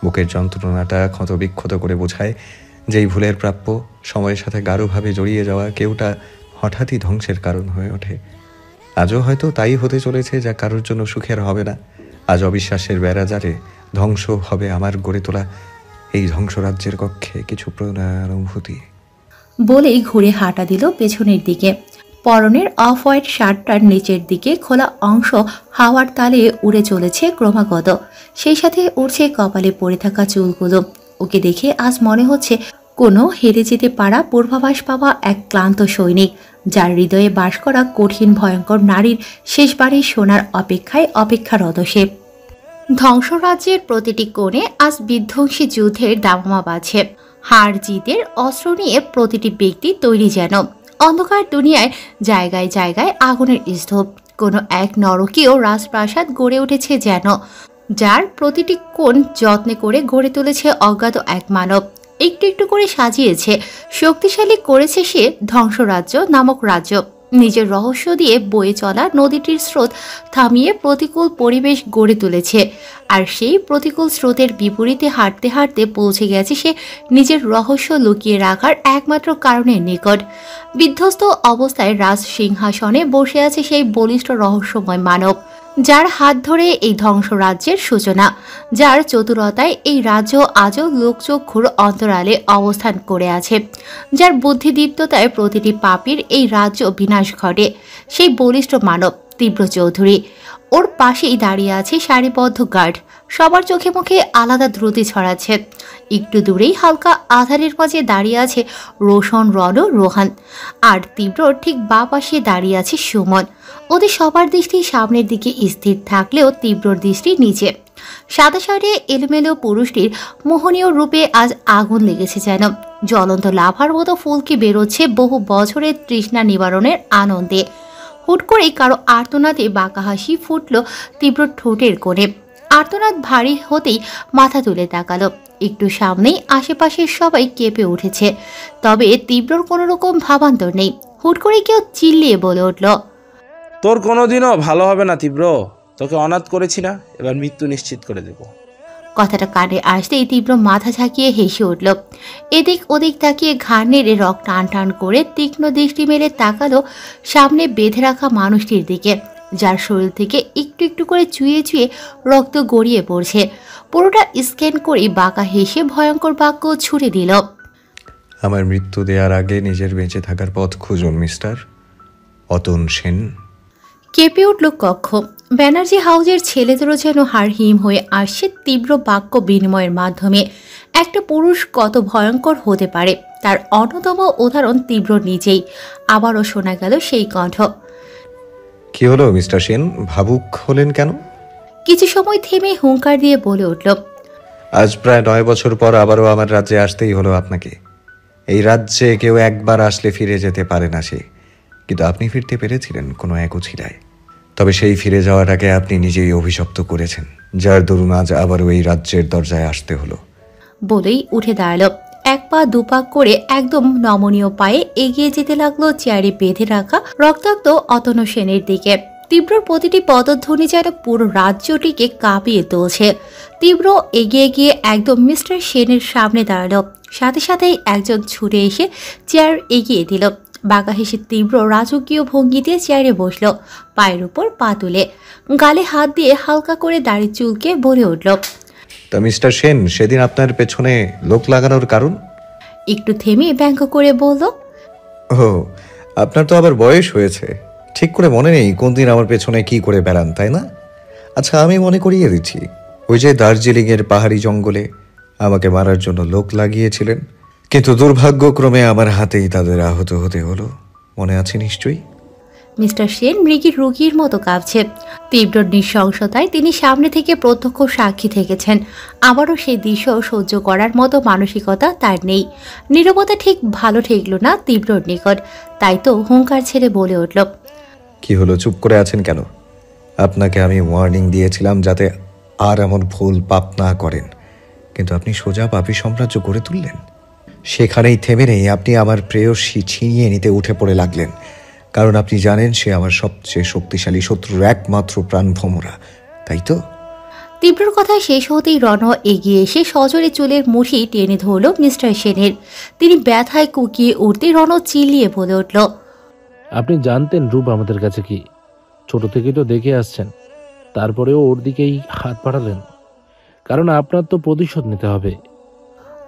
বুকের যন্ত্রণাটা ক্ষতবিক্ষত করে বোঝায় যেই ভুলের প্রাপ্য সময়ের সাথে গাঢ়ভাবে জড়িয়ে যাওয়া কেউটা হঠাৎই ধ্বংসের কারণ হয়ে ওঠে। আজও হয়তো তাই হতে চলেছে, যা কারোর জন্য সুখের হবে না। আজ অবিশ্বাসের বেড়াজালে ধ্বংস হবে আমার গড়ে তোলা এই ধ্বংসরাজ্যের কক্ষে কিছু অনুভূতি। বলেই ঘুরে হাঁটা দিল পেছনের দিকে। পরনের অফ হোয়াইট শার্টটার নিচের দিকে খোলা অংশ হাওয়ার তালে উড়ে চলেছে ক্রমাগত। সেই সাথে উড়ছে কপালে পড়ে থাকা চুলগুলো। ওকে দেখে আজ মনে হচ্ছে কোনো হেরে যেতে পারা পূর্বাভাস পাওয়া এক ক্লান্ত সৈনিক, যার হৃদয়ে বাস করা কঠিন ভয়ঙ্কর নারীর শেষবারের শোনার অপেক্ষায় অপেক্ষারত সে। ধ্বংসরাজ্যের প্রতিটি কোণে আজ বিধ্বংসী যুদ্ধের দামামা বাজছে। হার জিতের অস্ত্র নিয়ে প্রতিটি ব্যক্তি তৈরি যেন। অন্ধকার দুনিয়ায় জায়গায় জায়গায় আগুনের স্তূপ। কোনো এক নরকীয় রাজপ্রাসাদ গড়ে উঠেছে যেন, যার প্রতিটি কোণ যত্নে করে গড়ে তুলেছে অজ্ঞাত এক মানব। একটু একটু করে সাজিয়েছে, শক্তিশালী করেছে সে ধ্বংসরাজ্য নামক রাজ্য। নিজের রহস্য দিয়ে বয়ে চলা নদীটির স্রোত থামিয়ে প্রতিকূল পরিবেশ গড়ে তুলেছে। আর সেই প্রতিকূল স্রোতের বিপরীতে হাঁটতে হাঁটতে পৌঁছে গেছে সে নিজের রহস্য লুকিয়ে রাখার একমাত্র কারণের নিকট। বিধ্বস্ত অবস্থায় রাজ সিংহাসনে বসে আছে সেই বলিষ্ঠ রহস্যময় মানব, যার হাত ধরে এই ধ্বংসরাজ্যের সূচনা, যার চতুরতায় এই রাজ্য আজও লোকচক্ষুর অন্তরালে অবস্থান করে আছে, যার বুদ্ধিদীপ্ততায় প্রতিটি পাপীর এই রাজ্য বিনাশ ঘটে। সেই বলিষ্ঠ মানব তীব্র চৌধুরী। ওর পাশেই দাঁড়িয়ে আছে সারিবদ্ধ গার্ড, সবার চোখে মুখে আলাদা দ্রুতি ছড়াচ্ছে। একটু দূরেই হালকা আধারের মাঝে দাঁড়িয়ে আছে রোশন, রণ, রোহান, আর তীব্রর ঠিক বাঁ পাশে দাঁড়িয়ে আছে সুমন। ওদের সবার দৃষ্টি সামনের দিকে স্থির থাকলেও তীব্রর দৃষ্টি নিচে। সাদা শাড়ি এলোমেলো পুরুষটির মোহনীয় রূপে আজ আগুন লেগেছে, যেন জ্বলন্ত লাভার মতো ফুলকি বেরোচ্ছে বহু বছরের তৃষ্ণা নিবারণের আনন্দে। হুট করেই কারো আর্তনাদে বাঁকা হাসি ফুটল তীব্র ঠোঁটের কোণে। আর্তনাদ ভারী হতেই মাথা তুলে তাকালো। একটু সামনেই আশেপাশের সবাই কেঁপে উঠেছে, তবে তীব্রর কোনো রকম ভাবান্তর নেই। হুট করে কেউ চিল্লিয়ে বলে উঠল, তোর কোনোদিনও ভালো হবে না তীব্র, তোকে অনাথ করেছি না, এবার মৃত্যু নিশ্চিত করে দেব। কথাটা কানে আসতেই তীব্র মাথা ঝাঁকিয়ে হেসে উঠল। এদিক ওদিক তাকিয়ে ঘাড় নেড়ে রক টান টান করে তীক্ষ্ণ দৃষ্টি মেলে তাকালো সামনে বেঁধে রাখা মানুষটির দিকে, যার শরীর থেকে একটু একটু করে চুয়ে চুয়ে রক্ত গড়িয়ে পড়ছে। পুরোটা স্ক্যান করে বাঁকা হেসে ভয়ঙ্কর বাক্য ছুড়ে দিল, আমার মৃত্যু দেওয়ার আগে নিজের বেঁচে থাকার পথ খুঁজুন মিস্টার অতন সেন। কেঁপে উঠল কক্ষ। ব্যানার্জি হাউজের ছেলেদেরও যেন হাড় হিম হয়ে আসছে তীব্র বাক্য বিনিময়ের মাধ্যমে। একটা পুরুষ কত ভয়ঙ্কর হতে পারে তার অন্যতম উদাহরণ তীব্র নিজেই। আবারও শোনা গেল সেই কণ্ঠ, কি হলো মিস্টার সেন, ভাবুক হলেন কেন? কিছু সময় থেমে হুঙ্কার দিয়ে বলে উঠল, আজ প্রায় 9 বছর পর আবারও আমার রাজ্যে আসতেই হলো আপনাকে। এই রাজ্যে কেউ একবার আসলে ফিরে যেতে পারে না সে, কিন্তু আপনি ফিরতে পেরেছিলেন কোনো এক উছিলায়। তবে সেই ফিরে যাওয়াটাকে আপনি নিজেই অভিশপ্ত করেছেন, যার দরুন আজ আবারও এই রাজ্যের দরজায় আসতে হলো। বলেই উঠে দাঁড়ালো। এক পা দুপাক করে একদম নমনীয় পায়ে এগিয়ে যেতে লাগলো চেয়ারে বেঁধে রাখা রক্তাক্ত অতন সেনের দিকে। তীব্রর প্রতিটি পদধ্বনি যেন পুরো রাজ্যটিকে কাঁপিয়ে তুলছে। তীব্র এগিয়ে গিয়ে একদম মিস্টার সেনের সামনে দাঁড়ালো। সাথে সাথেই একজন ছুটে এসে চেয়ার এগিয়ে দিল। বাঁকা হেসে তীব্র রাজকীয় ভঙ্গিতে চেয়ারে বসলো, পায়ের উপর পা তুলে গালে হাত দিয়ে হালকা করে দাড়ি চুলকে বলে উঠল, তা মিস্টার সেন, সেদিন আপনার পেছনে লোক লাগানোর কারণ? একটু থেমে ব্যঙ্গ করে বলল, ও, আপনার তো আবার বয়স হয়েছে, ঠিক করে মনে নেই কোন দিন আমার পেছনে কি করে বেড়ান, তাই না? আচ্ছা, আমি মনে করিয়ে দিচ্ছি, ওই যে দার্জিলিংয়ের পাহাড়ি জঙ্গলে আমাকে মারার জন্য লোক লাগিয়েছিলেন, কিন্তু দুর্ভাগ্যক্রমে আমার হাতেই তাদের আহত হতে হলো, মনে আছে নিশ্চয়ই? মিস্টার সেন মৃগীর রুগীর মতো কাঁপছে। তীব্র নৃশংসতায় তিনি সামনে থেকে প্রত্যক্ষ সাক্ষী থেকেছেন। আবারও সেই দৃশ্য সহ্য করার মতো মানসিকতা তার নেই। নীরবতা ঠিক ভালো ঠেকল না তীব্রর নিকট, তাই তো হুঙ্কার ছেড়ে বলে উঠল, কি হলো, চুপ করে আছেন কেন? আপনাকে আমি ওয়ার্নিং দিয়েছিলাম যাতে আর এমন ভুল পাপ না করেন, কিন্তু আপনি সোজা পাপী সাম্রাজ্য গড়ে তুললেন। সেখানেই থেমে নেই আপনি আমার প্রেয়সী ছিনিয়ে নিতে উঠে পড়ে লাগলেন, কারণ আপনি জানেন সে আমার সবচেয়ে শক্তিশালী শত্রুর একমাত্র প্রাণভোমরা, তাই তো? তীব্রর কথা শেষ হতেই রণ এগিয়ে এসে সজোরে চুলের মুঠি টেনে ধরল মিস্টার সেনের। তিনি ব্যথায় কুকিয়ে উঠতে রণ চিল্লিয়ে বলে উঠল, আপনি জানতেন রূপ আমাদের কাছে কি? ছোট থেকেই তো দেখে আসছেন, তারপরেও ওর দিকেই হাত বাড়ালেন, কারণ আপনার তো প্রতিশোধ নিতে হবে।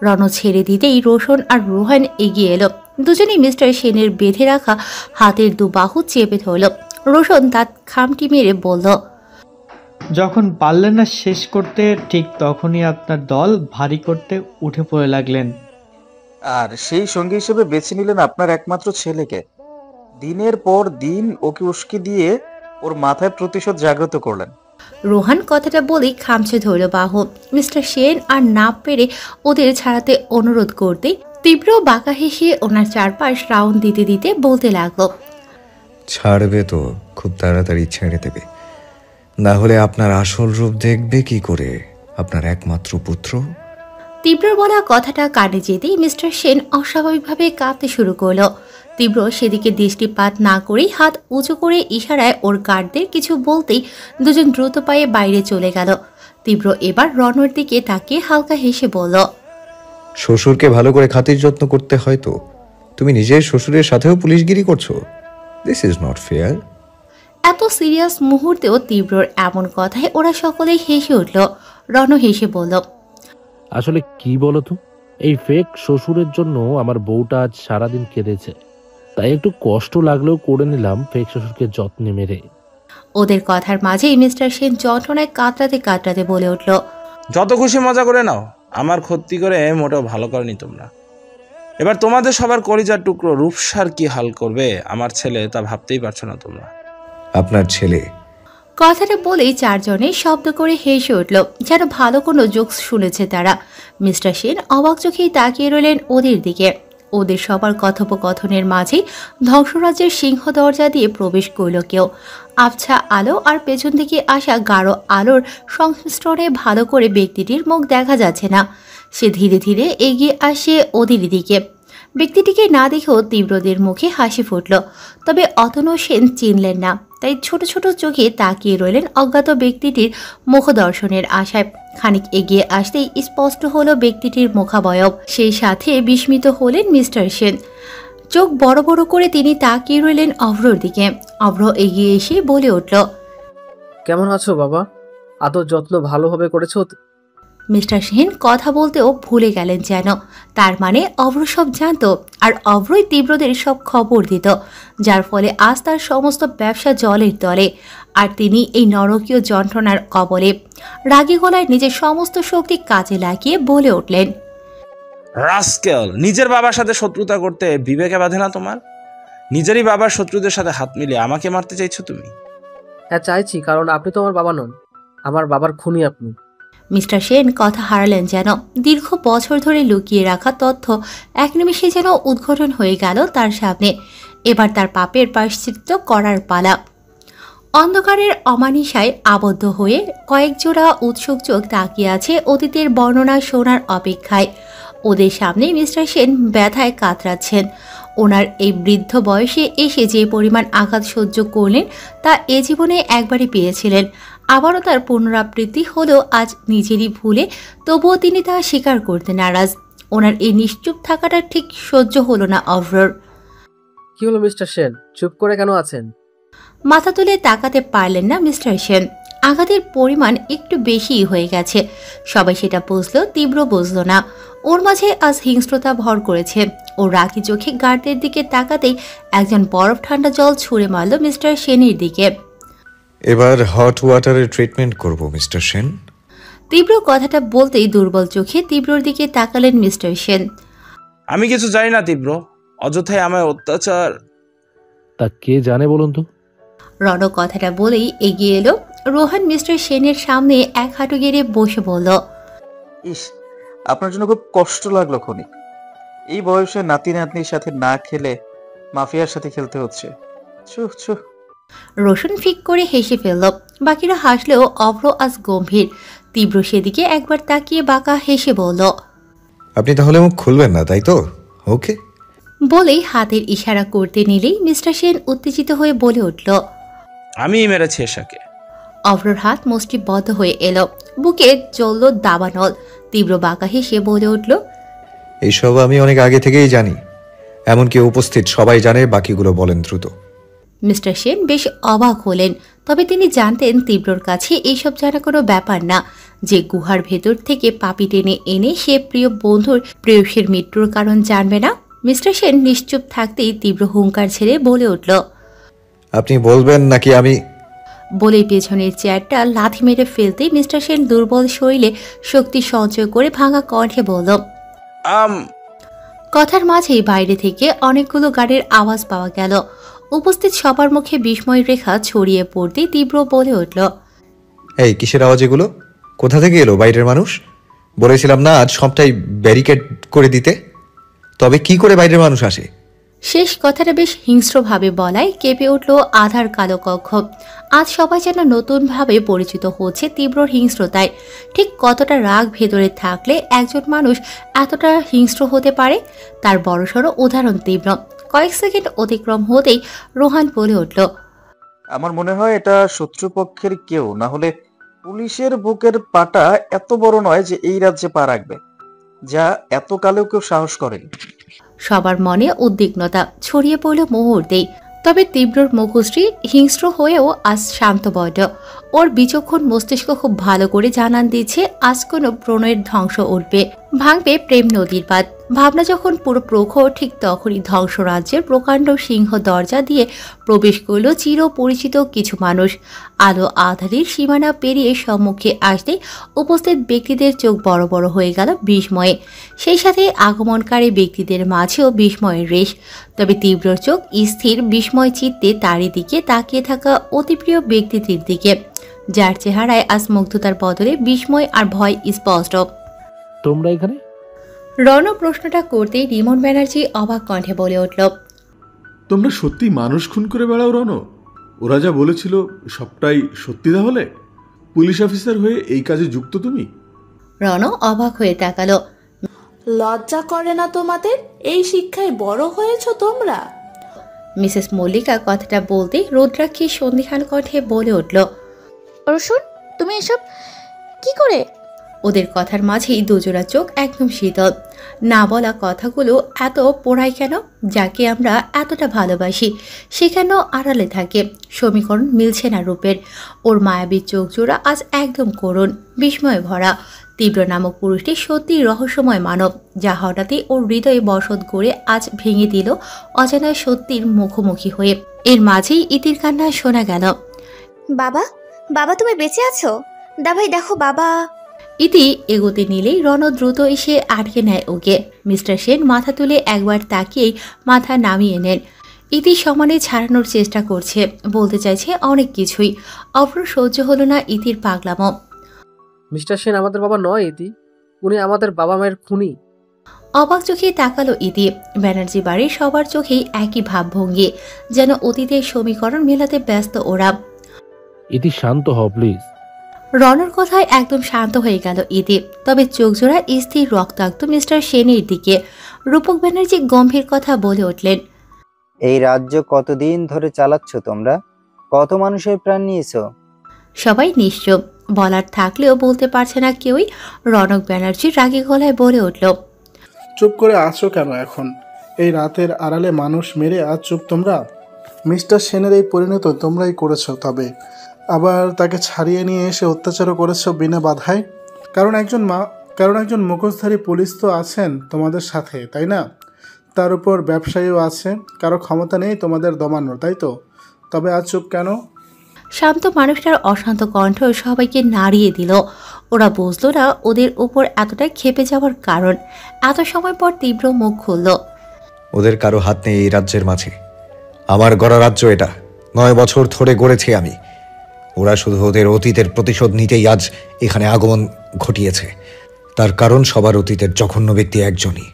রণ ছেড়ে দিতেই রোশন আর রোহান এগিয়ে এলো। দুজনেই মিস্টার সেনের বেঁধে রাখা হাতের দু বাহু চেপে ধরল। রোশন দাঁত খামটি মেরে বলল, যখন পারলেন না শেষ করতে, ঠিক তখনই আপনার দল ভারী করতে উঠে পড়ে লাগলেন। আর সেই সঙ্গী হিসেবে বেছে নিলেন আপনার একমাত্র ছেলেকে। দিনের পর দিন ওকে উস্কে দিয়ে ওর মাথায় প্রতিশোধ জাগ্রত করলেন। রোহান কথাটা বলেই খামছে ধরল বাহু। মিস্টার সেন আর না পেরে ওদের ছাড়াতে অনুরোধ করতেই তীব্র বাঁকা হেসে ওনার চারপাশ রাউন্ড দিতে দিতে বলতে লাগলো, ছাড়বে তো, খুব তাড়াতাড়ি ছেড়ে দেবে, না হলে আপনার আসল রূপ দেখবে কি করে আপনার একমাত্র পুত্র? তীব্র বলা কথাটা কানে যেতেই মিস্টার সেন অস্বাভাবিকভাবে কাঁপতে শুরু করলো। তীব্র সেদিকে দৃষ্টিপাত না করেই হাত উঁচু করে ইশারায় ওর গার্ডদের কিছু বলতেই দুজন দ্রুত পায়ে বাইরে চলে গেল। তীব্র এবার রণর দিকে তাকিয়ে হালকা হেসে বলল, শ্বশুরকে ভালো করে খাতির যত্ন করতে হয় তো, তুমি নিজের শ্বশুরের সাথেও পুলিশগিরি করছো, দিস ইজ নট ফেয়ার। এত সিরিয়াস মুহূর্তেও তীব্রর এমন কথায় ওরা সকলেই হেসে উঠল। রণ হেসে বলল, আসলে কি বলতো, এই ফেক শ্বশুরের জন্য আমার বউটা আজ সারাদিন কেঁদেছে, তাই একটু কষ্ট লাগলেও করে নিলাম ফেক শ্বশুরকে যত্নে মেরে। ওদের কথার মাঝেই মিস্টার সেন যন্ত্রণায় কাতরাতে কাতরাতে বলে উঠল, যত খুশি মজা করে নাও, আমার ক্ষতি করে মোটেও ভালো করেনি তোমরা। এবার তোমাদের সবার কলিজার টুকরো রূপসার কি হাল করবে আমার ছেলে, তা ভাবতেই পারছো না তোমরা। আপনার ছেলে? কথাটা বলেই চারজনে শব্দ করে হেসে উঠল, যেন ভালো কোনো জোকস শুনেছে তারা। মিস্টার সেন অবাক চোখেই তাকিয়ে রইলেন ওদের দিকে। ওদের সবার কথোপকথনের মাঝেই ধ্বংসরাজ্যের সিংহ দরজা দিয়ে প্রবেশ করল কেউ। আবছা আলো আর পেছন থেকে আসা গাঢ় আলোর সংমিশ্রণে ভালো করে ব্যক্তিটির মুখ দেখা যাচ্ছে না। সে ধীরে ধীরে এগিয়ে আসে ওদের দিকে। ব্যক্তিটিকে না দেখেও তীব্রদের মুখে হাসি ফুটল, তবে অতনু সেন চিনলেন না, তাই ছোট ছোট চোখে তাকিয়ে রইলেন অজ্ঞাত ব্যক্তিটির মুখদর্শনের আশায়। খানিক এগিয়ে আসতেই স্পষ্ট হলো ব্যক্তিটির মুখাবয়ব। সেই সাথে বিস্মিত হলেন মিস্টার সেন। চোখ বড় বড় করে তিনি তাকিয়ে রইলেন অভ্রর দিকে। অভ্র এগিয়ে এসে বলে উঠল, কেমন আছো বাবা? আদর যত্ন ভালোভাবে করেছো? মিস্টার সেন কথা বলতেও ভুলে গেলেন যেন। তার মানে অভ্র সব জানত, আর অভ্রই তীব্রদের সব খবর দিত, যার ফলে আজ তার সমস্ত ব্যবসা জলের তলে, আর তিনি এই নরকীয় যন্ত্রণার কবলে। রাগী গলায় নিজের সমস্ত শক্তি কাজে লাগিয়ে বলে উঠলেন, রাস্কেল, নিজের বাবার সাথে শত্রুতা করতে বিবেকে বাঁধে না তোমার? নিজেরই বাবার শত্রুদের সাথে হাত মিলিয়ে আমাকে মারতে চাইছো তুমি? হ্যাঁ চাইছি, কারণ আপনি তো আমার বাবা নন, আমার বাবার খুনি আপনি। মিস্টার সেন কথা হারালেন যেন। দীর্ঘ বছর ধরে লুকিয়ে রাখা তথ্য এক নিমিষে যেন উদ্ঘাটন হয়ে গেল তার সামনে। এবার তার পাপের প্রায়শ্চিত্ত করার পালা। অন্ধকারের অমানিসায় আবদ্ধ হয়ে কয়েক জোড়া উৎসুক চোখ তাকিয়ে আছে অতীতের বর্ণনা শোনার অপেক্ষায়। ওদের সামনে মিস্টার সেন ব্যথায় কাতরাচ্ছেন। ওনার এই বৃদ্ধ বয়সে এসে যে পরিমাণ আঘাত সহ্য করলেন তা এ জীবনে একবারই পেয়েছিলেন। আবারও তার পুনরাবৃত্তি হলো আজ নিজেরই ভুলে, তবুও তিনি তা স্বীকার করতে নারাজ। ওনার এই নিশ্চুপ থাকাটা ঠিক সহ্য হলো না অভ্রর। কি হলো মিস্টার সেন, চুপ করে কেন আছেন? মাথা তুলে তাকাতে পারলেন না মিস্টার সেন। আঘাতের পরিমাণ একটু বেশি হয়ে গেছে। সবাই সেটা বুঝলো, তীব্র বুঝলো না। ওর মাঝে আজ হিংস্রতা ভর করেছে। ও রাগি চোখে গার্ডদের দিকে তাকাতেই একজন বরফ ঠান্ডা জল ছুঁড়ে মারল মিস্টার সেনের দিকে। এবার হট ওয়াটারের ট্রিটমেন্ট করব মিস্টার সেন। তীব্র কথাটা বলতেই দুর্বল চোখে তীব্রর দিকে তাকালেন মিস্টার সেন। আমি কিছু জানি না তীব্র, অযথাই আমায় অত্যাচার। তা কে জানে বলুন তো? রণ কথাটা বলেই এগিয়ে এলো। রোহান মিস্টার সেনের সামনে এক হাঁটু গেড়ে বসে বলল, ইস, আপনার জন্য খুব কষ্ট লাগলো খনি। এই বয়সে নাতি নাতনির সাথে না খেলে মাফিয়ার সাথে খেলতে হচ্ছে। চুহ চুহ। রোশন ফিক করে হেসে ফেলল। বাকিরা হাসলেও অভ্র আজ গম্ভীর। তীব্র সেদিকে একবার তাকিয়ে বাঁকা হেসে বলল, আপনি তাহলে মুখ খুলবেন না, তাই তো? ওকে। বলেই হাতের ইশারা করতে নিলেই মিস্টার সেন উত্তেজিত হয়ে বলে উঠল, আমি মেরেছি এশাকে। অভ্রর হাত মুষ্টিবদ্ধ হয়ে এলো, বুকে চলল দাবানল। তীব্র বাঁকা হেসে বলে উঠল, এইসব আমি অনেক আগে থেকেই জানি, এমনকি উপস্থিত সবাই জানে। বাকিগুলো বলেন দ্রুত। মিস্টার সেন বেশ অবাক হলেন, তবে তিনি জানতেন তীব্রর কাছে এইসব জানা কোনো ব্যাপার না। যে গুহার ভেতর থেকে পাপি টেনে এনে সে প্রিয় বন্ধুর প্রেয়সীর মৃত্যুর কারণ জানবে না। মিস্টার সেন নিশ্চুপ থাকতেই তীব্র হুঙ্কার ছেড়ে বলে উঠল, আপনি বলবেন নাকি আমি? বলে পেছনের চেয়ারটা লাথি মেরে ফেলতেই মিস্টার সেন দুর্বল শরীরে শক্তি সঞ্চয় করে ভাঙা কণ্ঠে বলল, কথার মাঝেই বাইরে থেকে অনেকগুলো গাড়ির আওয়াজ পাওয়া গেল। উপস্থিত সবার মুখে বিস্ময় রেখা ছড়িয়ে পড়তেই তীব্র বলে উঠল, এই কিসের আওয়াজ এগুলো? কোথা থেকে এলো বাইরের মানুষ? বলেছিলাম না আজ সবটাই ব্যারিকেড করে দিতে। তবে কি করে বাইরের মানুষ আসে? শেষ কথাটা বেশ হিংস্রভাবে বলায় কেঁপে উঠল আধার কালো কক্ষ। আজ সবাই যেন নতুনভাবে পরিচিত হচ্ছে তীব্রর হিংস্রতায়। ঠিক কতটা রাগ ভেতরে থাকলে একজন মানুষ এতটা হিংস্র হতে পারে, তার বড়সড় উদাহরণ তীব্র। কয়েক সেকেন্ড অতিক্রম হতেই রোহান বলে উঠল, আমার মনে হয় এটা শত্রুপক্ষের কেউ না হলে পুলিশের বুকের পাটা এত বড় নয় যে এই রাজ্যে পা রাখবে, যা এত কালেও কেউ সাহস করেনি। সবার মনে উদ্বিগ্নতা ছড়িয়ে পড়ল মুহূর্তেই। তবে তীব্রর মুখশ্রী হিংস্র হয়েও আজ শান্ত বড। ওর বিচক্ষণ মস্তিষ্ক খুব ভালো করে জানান দিচ্ছে আজ কোনো প্রণয়ের ধ্বংস উঠবে। ভাঙবে প্রেম নদীর বাঁধ। ভাবনা যখন পুরো প্রখর, ঠিক তখনই ধ্বংসরাজ্যের প্রকাণ্ড সিংহ দরজা দিয়ে প্রবেশ করল চির পরিচিত কিছু মানুষ। আলো আধারের সীমানা পেরিয়ে সম্মুখে আসতেই উপস্থিত ব্যক্তিদের চোখ বড় বড় হয়ে গেল বিস্ময়ে। সেই সাথে আগমনকারী ব্যক্তিদের মাঝেও বিস্ময়ের রেশ। তবে তীব্র চোখ স্থির বিস্ময় চিত্তে তারই দিকে তাকিয়ে থাকা অতিপ্রিয় ব্যক্তিটির দিকে, যার চেহারায় আজ মুগ্ধতার বদলে বিস্ময় আর ভয় স্পষ্ট। তোমরা এখানে? রণ প্রশ্নটা করতেই রিমন ব্যানার্জি অবাক কণ্ঠে বলে উঠল, তোমরা সত্যি মানুষ খুন করে বেড়াও রণ? ওরা যা বলেছিল সবটাই সত্যি? তাহলে পুলিশ অফিসার হয়ে এই কাজে যুক্ত তুমি? রণ অবাক হয়ে তাকালো। লজ্জা করে না তোমাদের? এই শিক্ষায় বড় হয়েছো তোমরা? মিসেস মল্লিকা কথাটা বলতে রুদ্রাক্ষী সন্দিহান কণ্ঠে বলে উঠল, রসুন, তুমি এসব কি করে? ওদের কথার মাঝেই দুজোড়া চোখ একদম শীতল। না বলা কথাগুলো এত পোড়ায় কেন? যাকে আমরা এতটা ভালোবাসি সে কেন আড়ালে থাকে? সমীকরণ মিলছে না রূপের। ওর মায়াবী চোখ জোড়া আজ একদম করুণ, বিস্ময়ে ভরা। তীব্র নামক পুরুষটি সত্যি রহস্যময় মানব, যা হঠাৎই ওর হৃদয়ে বসত গড়ে আজ ভেঙে দিল অজানা সত্যির মুখোমুখি হয়ে। এর মাঝেই ইতির কান্না শোনা গেল। বাবা, বাবা তুমি বেঁচে আছো? দাভাই দেখো বাবা। ইতি এগোতে নিলেই রণ দ্রুত এসে আটকে নেয় ওকে। মিস্টার সেন মাথা তুলে একবার তাকিয়েই মাথা নামিয়ে নেন। ইতি সমানে ছাড়ানোর চেষ্টা করছে, বলতে চাইছে অনেক কিছুই। অভ্র সহ্য হলো না ইতির পাগলামো। মিস্টার সেন আমাদের বাবা নয় ইতি, উনি আমাদের বাবা মায়ের খুনি। অবাক চোখে তাকালো ইতি। ব্যানার্জি বাড়ির সবার চোখেই একই ভাবভঙ্গি, যেন অতীতের সমীকরণ মেলাতে ব্যস্ত ওরা। ইতি শান্ত হও প্লিজ। রণর কথায় একদম শান্ত হয়ে গেল ইতি, তবে চোখ জোড়া স্থির রক্তাক্ত মিস্টার সেনের দিকে। রূপক ব্যানার্জি গম্ভীর কথা বলে উঠলেন, এই রাজ্য কতদিন ধরে চালাচ্ছ তোমরা? কত মানুষের প্রাণ নিয়েছো? সবাই নিশ্চুপ, বলার থাকলেও বলতে পারছে না কেউই। রণক ব্যানার্জি রাগী গলায় বলে উঠল, চুপ করে আছো কেন এখন? এই রাতের আড়ালে মানুষ মেরে আজ চুপ তোমরা? মিস্টার সেনের এই পরিণত তোমরাই করেছো, তবে আবার তাকে ছাড়িয়ে নিয়ে এসে অত্যাচারও করেছো বিনা বাধায়। কারণ একজন মুখোশধারী পুলিশ তো আছেন তোমাদের সাথে, তাই না? তার উপর ব্যবসায়ীও আছে। কারো ক্ষমতা নেই তোমাদের দমানোর, তাই তো? তবে আজ চুপ কেন? শান্ত মানুষটার অশান্ত কণ্ঠ সবাইকে নাড়িয়ে দিল। ওরা বুঝলো না ওদের উপর এতটা ক্ষেপে যাওয়ার কারণ। এত সময় পর তীব্র মুখ খুলল, ওদের কারো হাত নেই এই রাজ্যের মাঝে। আমার গড়া রাজ্য এটা, 9 বছর ধরে গড়েছি আমি। ওরা শুধু ওদের অতীতের প্রতিশোধ নিতেই আজ এখানে আগমন ঘটিয়েছে। তার কারণ সবার অতীতের জঘন্য ব্যক্তি একজনই।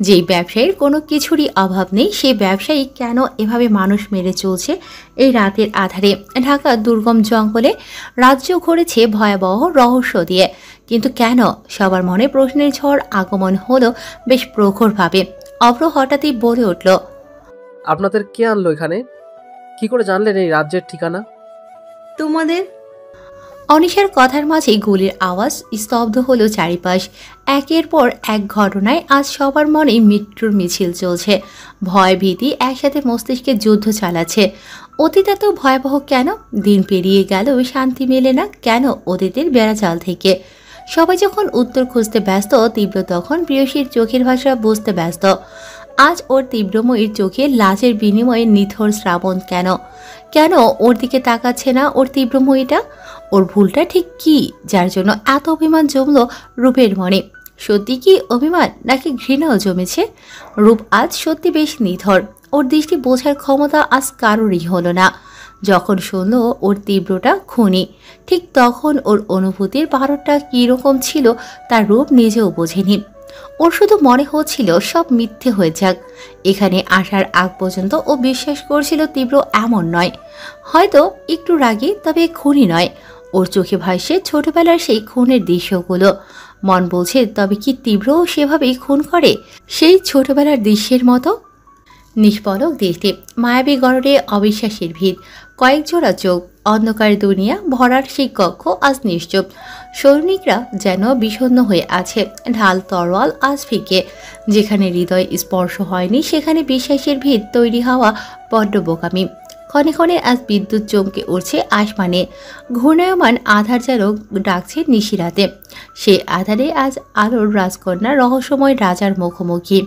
যেই ব্যবসায়ীর কোনো কিছুরই অভাব নেই, সেই ব্যবসায়ী কেন এভাবে মানুষ মেরে চলছে এই রাতের আধারে? ঢাকা দুর্গম জঙ্গলে রাজ্য ঘুরেছে ভয়াবহ রহস্য দিয়ে, কিন্তু কেন? সবার মনে প্রশ্নের ঝড় আগমন হলো বেশ প্রখরভাবে। অভ্র হঠাৎই বলে উঠল, আপনাদের কে আনলো এখানে? কি করে জানলেন এই রাজ্যের ঠিকানা? তোমাদের। অনিশার কথার মাঝে গুলির আওয়াজ স্তব্ধ হলো চারিপাশ। একের পর এক ঘটনায় আজ সবার মনে মৃত্যুর মিছিল চলছে। ভয় ভীতি একসাথে মস্তিষ্কে যুদ্ধ চালাচ্ছে। অতীত এত ভয়াবহ কেন? দিন পেরিয়ে গেল, শান্তি মেলে না কেন অতীতের বেড়াজাল থেকে? সবাই যখন উত্তর খুঁজতে ব্যস্ত, তীব্র তখন প্রিয়সীর চোখের ভাষা বুঝতে ব্যস্ত। আজ ওর তীব্রময়ীর চোখে লাজের বিনিময়ে নিথর শ্রাবণ কেন? কেন ওর দিকে তাকাচ্ছে না ওর তীব্রময়ীটা? ওর ভুলটা ঠিক কি, যার জন্য এত অভিমান জমল রূপের মনে? সত্যি কি অভিমান, নাকি ঘৃণাও জমেছে? রূপ আজ সত্যি বেশ নিথর। ওর দৃষ্টি বোঝার ক্ষমতা আজ কারোরই হলো না। যখন শুনল ওর তীব্রটা খুনি, ঠিক তখন ওর অনুভূতির পারটা কীরকম ছিল তার রূপ নিজেও বোঝেনি। ওর শুধু মনে হচ্ছিল সব মিথ্যে হয়ে যাক। এখানে আসার আগ পর্যন্ত ও বিশ্বাস করছিল তীব্র এমন নয়, হয়তো একটু রাগী, তবে খুনি নয়। ওর চোখে ভাসছে ছোটবেলার সেই খুনের দৃশ্যগুলো। মন বলছে, তবে কি তীব্রও সেভাবেই খুন করে, সেই ছোটবেলার দৃশ্যের মতো? নিষ্পলক দৃষ্টি, মায়াবী গড়ে অবিশ্বাসের ভিড়, কয়েক জোড়া চোখ, অন্ধকার দুনিয়া ভরার সেই কক্ষ আজ নিশ্চুপ। সৈনিকরা যেন বিষণ্ণ হয়ে আছে। ঢাল তরোয়াল আজ ফিকে। যেখানে হৃদয় স্পর্শ হয়নি সেখানে বিশ্বাসের ভিড় তৈরি হওয়া বড্ড বোকামি। ক্ষণে ক্ষণে আজ বিদ্যুৎ চমকে উঠছে আসমানে। ঘূর্ণায়মান আধার যেন ডাকছে নিশিরাতে। সে আধারে আজ আলোর রাজকন্যা রহস্যময় রাজার মুখোমুখি।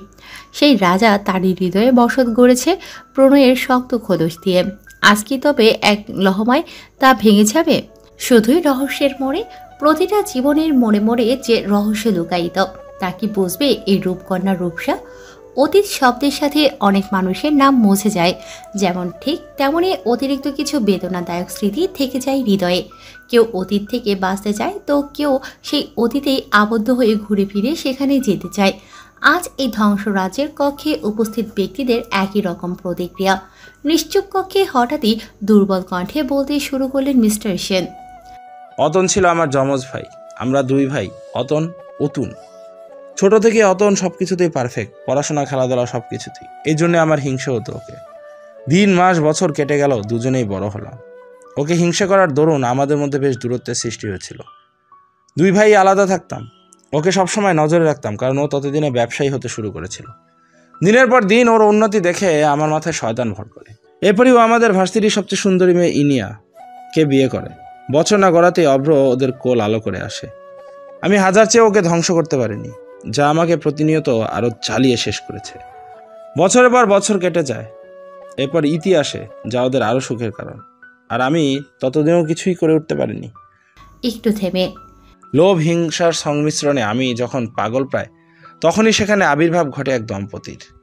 সেই রাজা তারই হৃদয়ে বসত গড়েছে প্রণয়ের শক্ত খোলস দিয়ে। আজ কি তবে এক লহমায় তা ভেঙে যাবে? শুধুই রহস্যের মোড়ে, প্রতিটা জীবনের মোড়ে মোড়ে যে রহস্য লুকায়িত, তা কি বুঝবে এই রূপকন্যা রূপসা? অতীত শব্দের সাথে অনেক মানুষের নাম মুছে যায়, যেমন ঠিক তেমনই অতিরিক্ত কিছু বেদনাদায়ক স্মৃতি থেকে যায় হৃদয়ে। কেউ অতীত থেকে বাঁচতে চায়, তো কেউ সেই অতীতেই আবদ্ধ হয়ে ঘুরে ফিরে সেখানে যেতে চায়। আজ এই ধ্বংসরাজ্যের কক্ষে উপস্থিত ব্যক্তিদের একই রকম প্রতিক্রিয়া। নিশ্চুপ কক্ষে হঠাৎই দুর্বল কণ্ঠে বলতে শুরু করলেন মিস্টার সেন। অতন ছিল আমার যমজ ভাই। আমরা দুই ভাই, অতন, অতুন। ছোট থেকে অতন সবকিছুতেই পারফেক্ট, পড়াশোনা, খেলাধুলা সবকিছুতেই। এই জন্য আমার হিংসা হতো ওকে। দিন মাস বছর কেটে গেল, দুজনেই বড় হলাম। ওকে হিংসা করার দরুন আমাদের মধ্যে বেশ দূরত্বের সৃষ্টি হয়েছিল। দুই ভাই আলাদা থাকতাম। ওকে সবসময় নজরে রাখতাম, কারণ ও ততদিনে ব্যবসায়ী হতে শুরু করেছিল। দিনের পর দিন ওর উন্নতি দেখে আমার মাথায় শয়তান ভর করে। এরপরই ও আমাদের ভার্সিটির সবচেয়ে সুন্দরী মেয়ে ইনিয়াকে বিয়ে করে। বছর না গড়াতেই অভ্র ওদের কোল আলো করে আসে। আমি হাজার চেয়ে ওকে ধ্বংস করতে পারিনি, যা আমাকে প্রতিনিয়ত আরও জ্বালিয়ে শেষ করেছে। বছরের পর বছর কেটে যায়। এরপর ইতি আসে, যা ওদের আরও সুখের কারণ। আর আমি ততদিনও কিছুই করে উঠতে পারিনি। একটু থেমে, লোভ হিংসার সংমিশ্রণে আমি যখন পাগল প্রায়, তখনই সেখানে আবির্ভাব ঘটে এক দম্পতির।